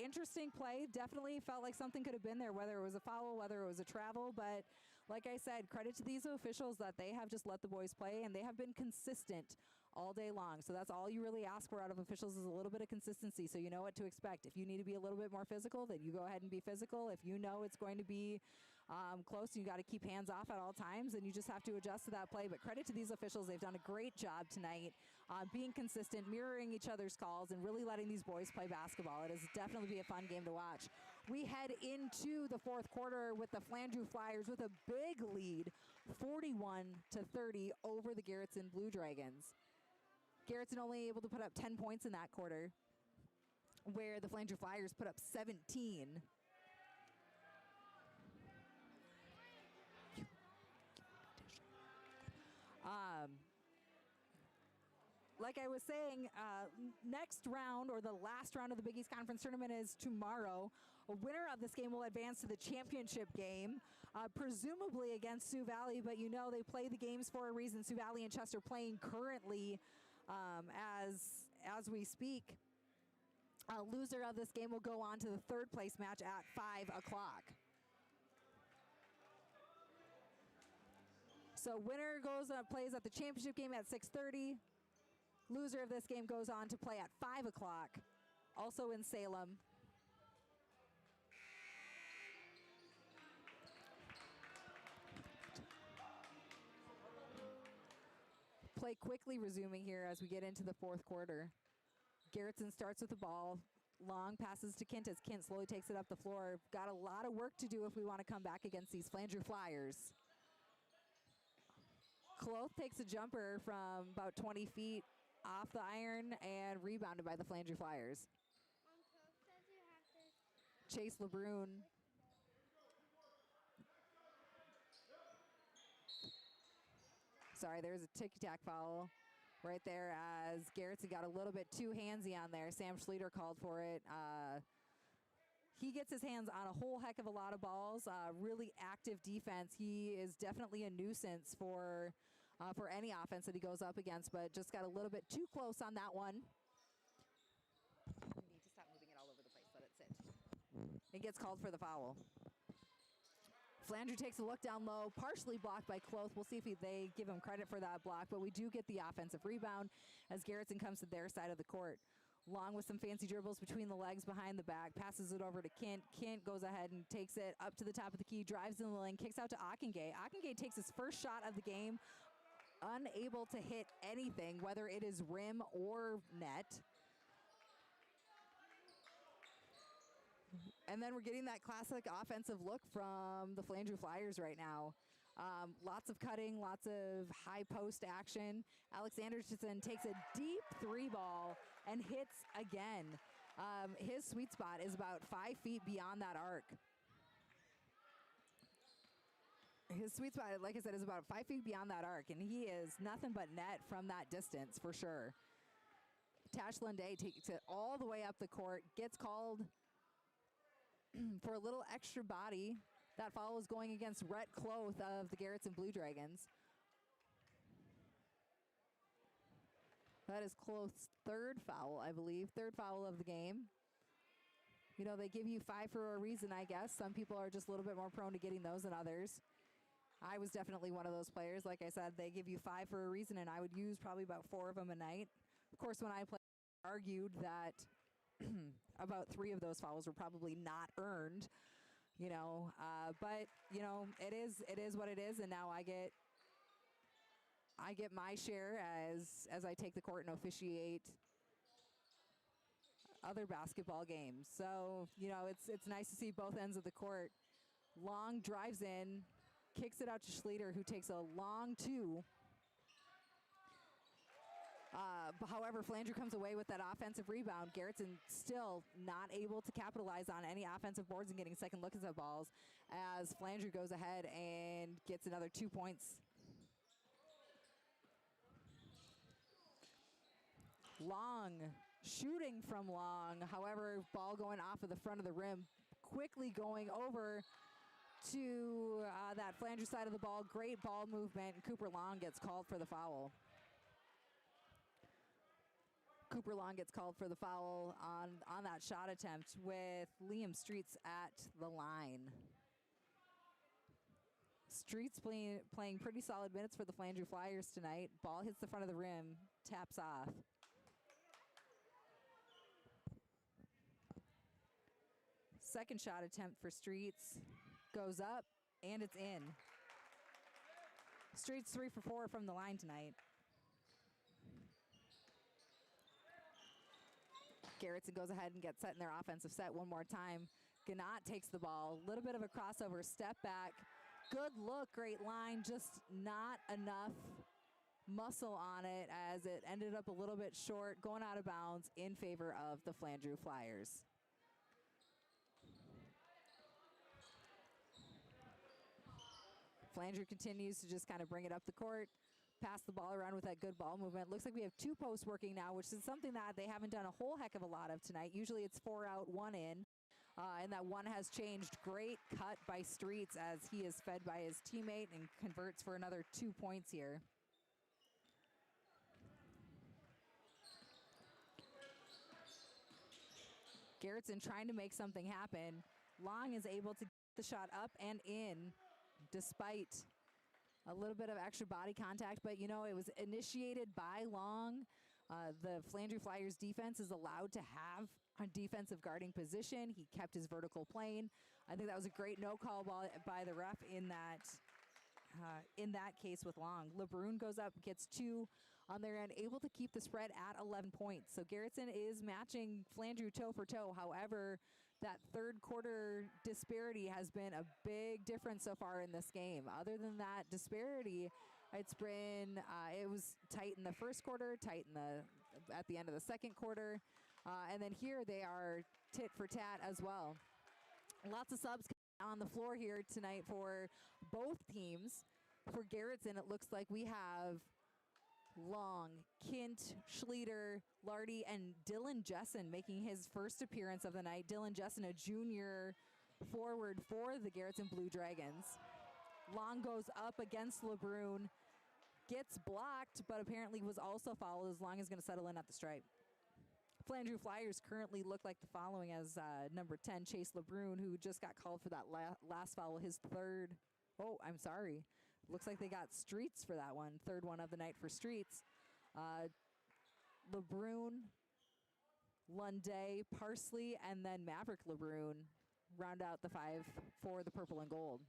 Interesting play. Definitely felt like something could have been there, whether it was a foul, whether it was a travel. But like I said, credit to these officials that they have just let the boys play, and they have been consistent all day long. So that's all you really ask for out of officials is a little bit of consistency, so you know what to expect. If you need to be a little bit more physical, then you go ahead and be physical. If you know it's going to be close and you got to keep hands off at all times, and you just have to adjust to that play. But credit to these officials. They've done a great job tonight being consistent, mirroring each other's calls, and really letting these boys play basketball. It has definitely be a fun game to watch. We head into the fourth quarter with the Flandreau Flyers with a big lead, 41-30 over the Garretson Blue Dragons. Garretson only able to put up 10 points in that quarter, where the Flandreau Flyers put up 17. Like I was saying, next round, or the last round of the Big East Conference Tournament, is tomorrow. A winner of this game will advance to the championship game, presumably against Sioux Valley, but you know they play the games for a reason. Sioux Valley and Chester playing currently as we speak. Loser of this game will go on to the third place match at 5 o'clock. So winner plays at the championship game at 6:30. Loser of this game goes on to play at 5 o'clock, also in Salem. Play quickly resuming here as we get into the fourth quarter. Garretson starts with the ball. Long passes to Kint as Kint slowly takes it up the floor. Got a lot of work to do if we want to come back against these Flandreau Flyers. Cloth takes a jumper from about 20 feet off the iron and rebounded by the Flandreau Flyers.
Says you have to.
Chase LeBrun. Sorry, there's a ticky-tack foul right there as Garretson got a little bit too handsy on there. Sam Schlueter called for it. He gets his hands on a whole heck of a lot of balls. Really active defense. He is definitely a nuisance for any offense that he goes up against, but just got a little bit too close on that one. You need to stop moving it all over the place. Let it sit. It gets called for the foul. Flandreau takes a look down low, partially blocked by Cloth. We'll see if they give him credit for that block, but we do get the offensive rebound as Garretson comes to their side of the court. Long with some fancy dribbles between the legs, behind the back, passes it over to Kint. Kint goes ahead and takes it up to the top of the key, drives in the lane, kicks out to Ockengay. Ockengay takes his first shot of the game, unable to hit anything, whether it is rim or net. And then we're getting that classic offensive look from the Flandreau Flyers right now. Lots of cutting, lots of high post action. Alex Anderson takes a deep three ball and hits again. His sweet spot is about 5 feet beyond that arc. His sweet spot, like I said, is about 5 feet beyond that arc, and he is nothing but net from that distance for sure. Tash Lunday takes it all the way up the court, gets called for a little extra body. That foul is going against Rhett Cloth of the Garretson Blue Dragons. That is Cloth's third foul, I believe. Third foul of the game. You know, they give you 5 for a reason, I guess. Some people are just a little bit more prone to getting those than others. I was definitely one of those players. Like I said, they give you 5 for a reason, and I would use probably about 4 of them a night. Of course, when I played, I argued that about 3 of those fouls were probably not earned, you know. But you know, it is what it is, and now I get my share as I take the court and officiate other basketball games. So you know, it's nice to see both ends of the court. Long drives in, kicks it out to Schlueter, who takes a long 2. However, Flandreau comes away with that offensive rebound. Garretson still not able to capitalize on any offensive boards and getting second looks at balls as Flandreau goes ahead and gets another 2 points. Long, shooting from long. However, ball going off of the front of the rim. Quickly going over to that Flandreau side of the ball. Great ball movement. Cooper Long gets called for the foul. Cooper Long gets called for the foul on that shot attempt with Liam Streets at the line. Streets playing pretty solid minutes for the Flandreau Flyers tonight. Ball hits the front of the rim, taps off. Second shot attempt for Streets goes up, and it's in. Streets 3 for 4 from the line tonight. Garretson goes ahead and gets set in their offensive set one more time. Gannat takes the ball, a little bit of a crossover, step back. Good look, great line, just not enough muscle on it as it ended up a little bit short, going out of bounds in favor of the Flandreau Flyers. Flandreau continues to just kind of bring it up the court, pass the ball around with that good ball movement. Looks like we have 2 posts working now, which is something that they haven't done a whole heck of a lot of tonight. Usually it's 4 out, 1 in. And that one has changed. Great cut by Streets as he is fed by his teammate and converts for another 2 points here. Garretson trying to make something happen. Long is able to get the shot up and in despite a little bit of extra body contact, but you know, it was initiated by Long. The Flandreau Flyers defense is allowed to have a defensive guarding position. He kept his vertical plane. I think that was a great no call by the ref in that case with Long. LeBrun goes up, gets 2 on their end, able to keep the spread at 11 points. So Garretson is matching Flandreau toe for toe. However, that third quarter disparity has been a big difference so far in this game. Other than that disparity, it's been it was tight in the first quarter, tight in at the end of the second quarter, and then here they are tit for tat as well. Lots of subs on the floor here tonight for both teams. For Garretson, it looks like we have Long, Kint, Schlueter, Lardy, and Dylan Jessen making his first appearance of the night. Dylan Jessen, a junior forward for the Garretson Blue Dragons. Long goes up against LeBrun, gets blocked, but apparently was also fouled as Long is going to settle in at the stripe. Flandreau Flyers currently look like the following as number 10, Chase LeBrun, who just got called for that last foul, his third. Oh, I'm sorry. Looks like they got Streets for that one. Third one of the night for Streets. LeBrun, Lunday, Parsley, and then Maverick LeBrun round out the 5 for the purple and gold.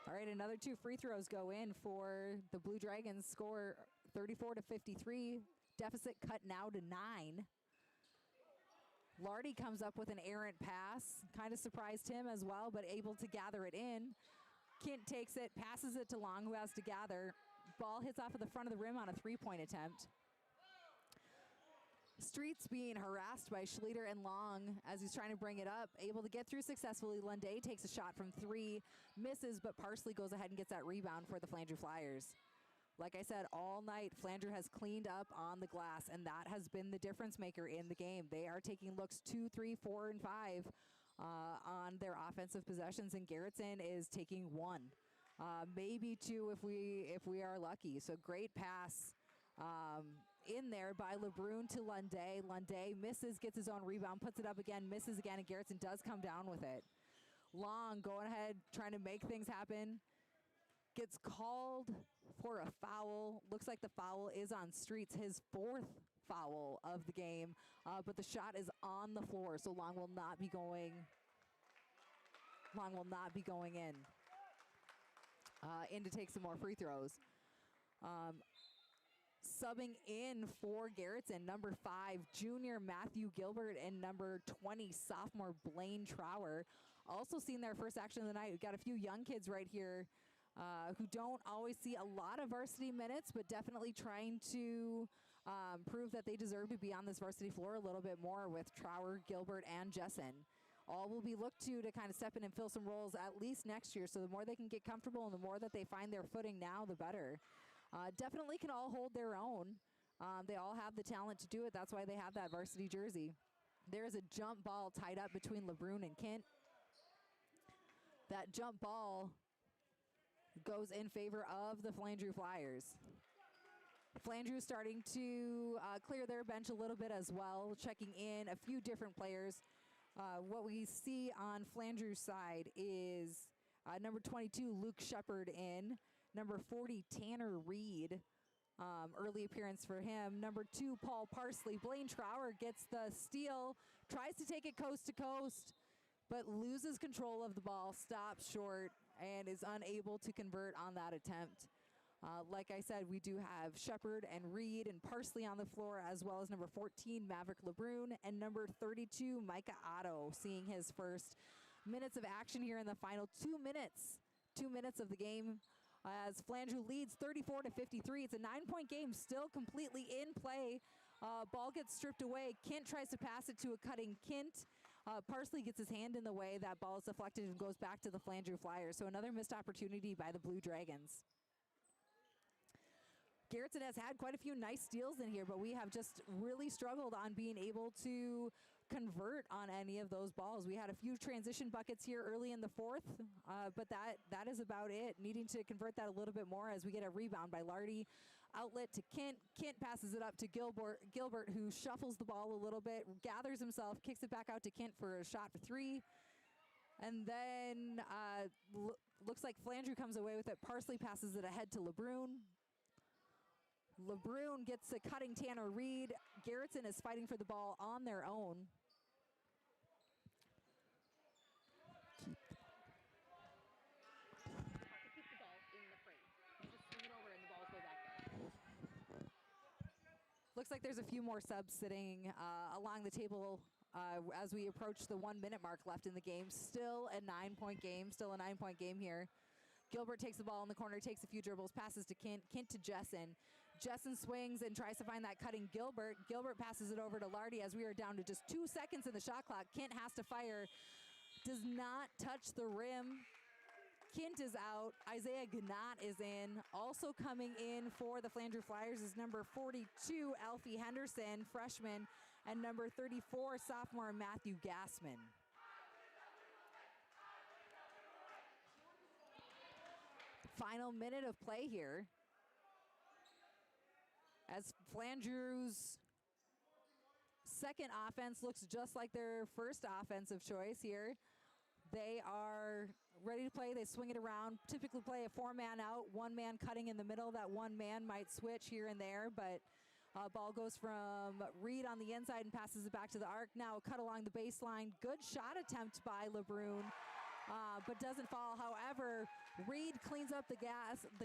All right, another 2 free throws go in for the Blue Dragons. Score 34-53. Deficit cut now to 9. Lardy comes up with an errant pass. Kind of surprised him as well, but able to gather it in. Kint takes it, passes it to Long, who has to gather. Ball hits off of the front of the rim on a 3-point attempt. Streets being harassed by Schlueter and Long as he's trying to bring it up. Able to get through successfully. Lunday takes a shot from 3, misses, but Parsley goes ahead and gets that rebound for the Flandreau Flyers. Like I said, all night, Flandreau has cleaned up on the glass, and that has been the difference maker in the game. They are taking looks 2, 3, 4, and 5 on their offensive possessions, and Garretson is taking 1, maybe 2 if we are lucky. So great pass in there by LeBrun to Lunday. Lunday misses, gets his own rebound, puts it up again, misses again, and Garretson does come down with it. Long going ahead, trying to make things happen. Gets called for a foul. Looks like the foul is on Streets, his 4th foul of the game, but the shot is on the floor, so Long will not be going in to take some more free throws. Subbing in for Garretson, number 5, junior Matthew Gilbert, and number 20, sophomore Blaine Trower. Also seen their first action of the night. We've got a few young kids right here who don't always see a lot of varsity minutes, but definitely trying to prove that they deserve to be on this varsity floor a little bit more with Trower, Gilbert, and Jessen. All will be looked to kind of step in and fill some roles at least next year. So the more they can get comfortable and the more that they find their footing now, the better. Definitely can all hold their own. They all have the talent to do it. That's why they have that varsity jersey. There's a jump ball tied up between LeBrun and Kint. That jump ball goes in favor of the Flandreau Flyers. Flandreau starting to clear their bench a little bit as well, checking in a few different players. What we see on Flandreau's side is number 22, Luke Shepard in. Number 40, Tanner Reed. Early appearance for him. Number 2, Paul Parsley. Blaine Trower gets the steal, tries to take it coast to coast, but loses control of the ball, stops short, and is unable to convert on that attempt. Like I said, we do have Shepard and Reed and Parsley on the floor, as well as number 14, Maverick LeBrun, and number 32, Micah Otto, seeing his first minutes of action here in the final 2 minutes. 2 minutes of the game as Flandreau leads 34-53. It's a 9-point game, still completely in play. Ball gets stripped away. Kent tries to pass it to a cutting Kent. Parsley gets his hand in the way. That ball is deflected and goes back to the Flandreau Flyers. So another missed opportunity by the Blue Dragons. Garretson has had quite a few nice steals in here, but we have just really struggled on being able to convert on any of those balls. We had a few transition buckets here early in the fourth, but that is about it. Needing to convert that a little bit more as we get a rebound by Lardy. Outlet to Kent. Kent passes it up to Gilbert, who shuffles the ball a little bit, gathers himself, kicks it back out to Kent for a shot for 3. And then looks like Flandreau comes away with it. Parsley passes it ahead to LeBrun. LeBrun gets a cutting Tanner Reed. Garretson is fighting for the ball on their own.
Keep the ball in the frame. Just swing it over and the balls go back there.
Looks like there's a few more subs sitting along the table as we approach the 1 minute mark left in the game. Still a 9-point game. Still a 9-point game here. Gilbert takes the ball in the corner, takes a few dribbles, passes to Kent. Kent to Jessen. Jessen swings and tries to find that cutting Gilbert. Gilbert passes it over to Lardy as we are down to just 2 seconds in the shot clock. Kent has to fire. Does not touch the rim. Kent is out. Isaiah Gnat is in. Also coming in for the Flandreau Flyers is number 42, Alfie Henderson, freshman, and number 34, sophomore Matthew Gassman. Final minute of play here as Flandreau's second offense looks just like their first offensive choice here. They are ready to play. They swing it around, typically play a 4-man out, 1 man cutting in the middle. That 1 man might switch here and there, but ball goes from Reed on the inside and passes it back to the arc. Now cut along the baseline. Good shot attempt by LeBrun, but doesn't fall. However, Reed cleans up the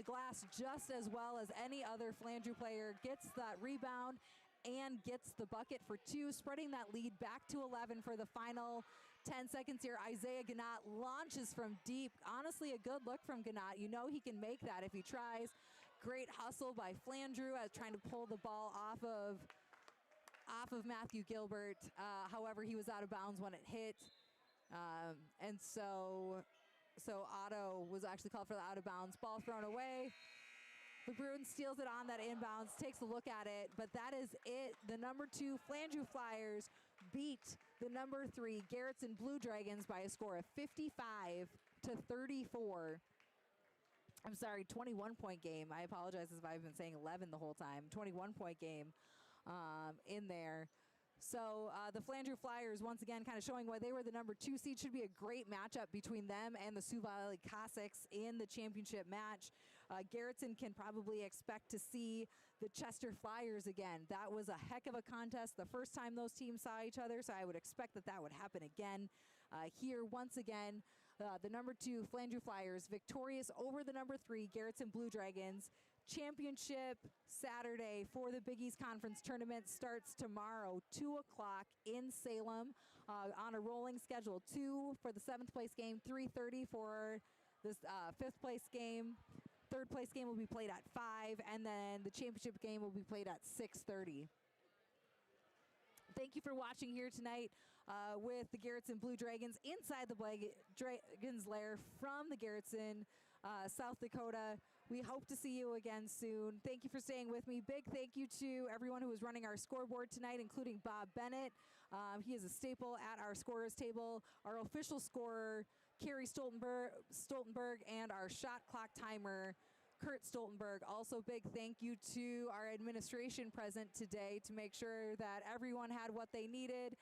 glass just as well as any other Flandreau player, gets that rebound and gets the bucket for 2, spreading that lead back to 11 for the final 10 seconds here. Isaiah Gnat launches from deep. Honestly, a good look from Gnat. You know he can make that if he tries. Great hustle by Flandreau as trying to pull the ball off of Matthew Gilbert. However, he was out of bounds when it hit. And so Otto was actually called for the out of bounds. Ball thrown away. LeBrun steals it on that inbounds, takes a look at it, but that is it. The number 2 Flandreau Flyers beat the number 3 Garretson Blue Dragons by a score of 55-34. I'm sorry, 21-point game. I apologize if I've been saying 11 the whole time. 21-point game in there. So the Flandreau Flyers, once again, kind of showing why they were the number 2 seed. Should be a great matchup between them and the Sioux Valley Cossacks in the championship match. Garretson can probably expect to see the Chester Flyers again. That was a heck of a contest the first time those teams saw each other, so I would expect that would happen again. Here, once again, the number 2 Flandreau Flyers victorious over the number 3 Garretson Blue Dragons. Championship Saturday for the Big East Conference tournament starts tomorrow, 2 o'clock in Salem on a rolling schedule. 2 for the 7th place game, 3:30 for this 5th place game. 3rd place game will be played at 5, and then the championship game will be played at 6:30. Thank you for watching here tonight with the Garretson Blue Dragons inside the Dragons Lair from the Garretson, South Dakota. We hope to see you again soon. Thank you for staying with me. Big thank you to everyone who was running our scoreboard tonight, including Bob Bennett. He is a staple at our scorer's table. Our official scorer, Carrie Stoltenberg, and our shot clock timer, Kurt Stoltenberg. Also, big thank you to our administration present today to make sure that everyone had what they needed.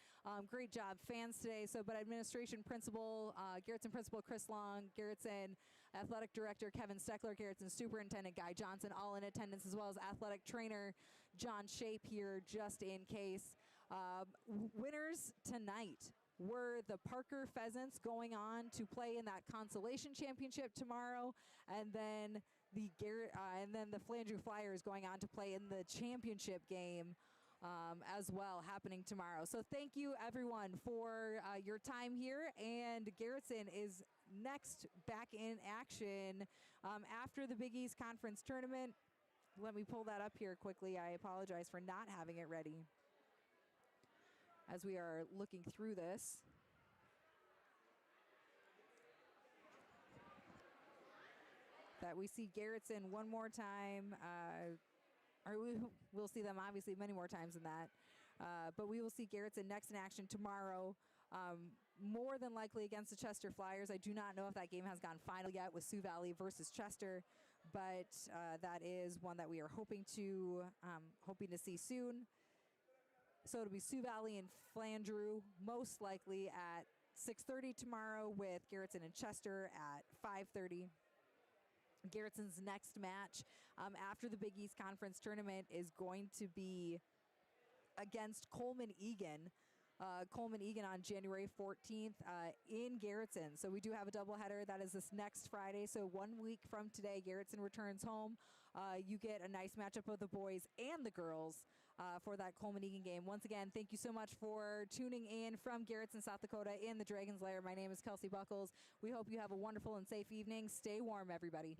Great job, fans today. But administration principal, Garretson principal Chris Long, Garretson athletic director Kevin Steckler, Garretson superintendent Guy Johnson, all in attendance, as well as athletic trainer John Shape here, just in case. Winners tonight were the Parker Pheasants, going on to play in that consolation championship tomorrow, and then the Flandreau Flyers going on to play in the championship game as well, happening tomorrow. So thank you everyone for your time here, and Garretson is next back in action after the Big East Conference Tournament. Let me pull that up here quickly. I apologize for not having it ready as we are looking through this. That we see Garretson one more time, we'll see them obviously many more times than that, but we will see Garretson next in action tomorrow, more than likely against the Chester Flyers. I do not know if that game has gone final yet with Sioux Valley versus Chester, but that is one that we are hoping to see soon. So it'll be Sioux Valley and Flandreau, most likely at 6:30 tomorrow, with Garretson and Chester at 5:30. Garretson's next match after the Big East Conference Tournament is going to be against Coleman Egan. Coleman Egan on January 14th in Garretson. So we do have a doubleheader. That is this next Friday. So 1 week from today, Garretson returns home. You get a nice matchup of the boys and the girls for that Coleman Egan game. Once again, thank you so much for tuning in from Garretson, South Dakota in the Dragon's Lair. My name is Kelsey Buckles. We hope you have a wonderful and safe evening. Stay warm, everybody.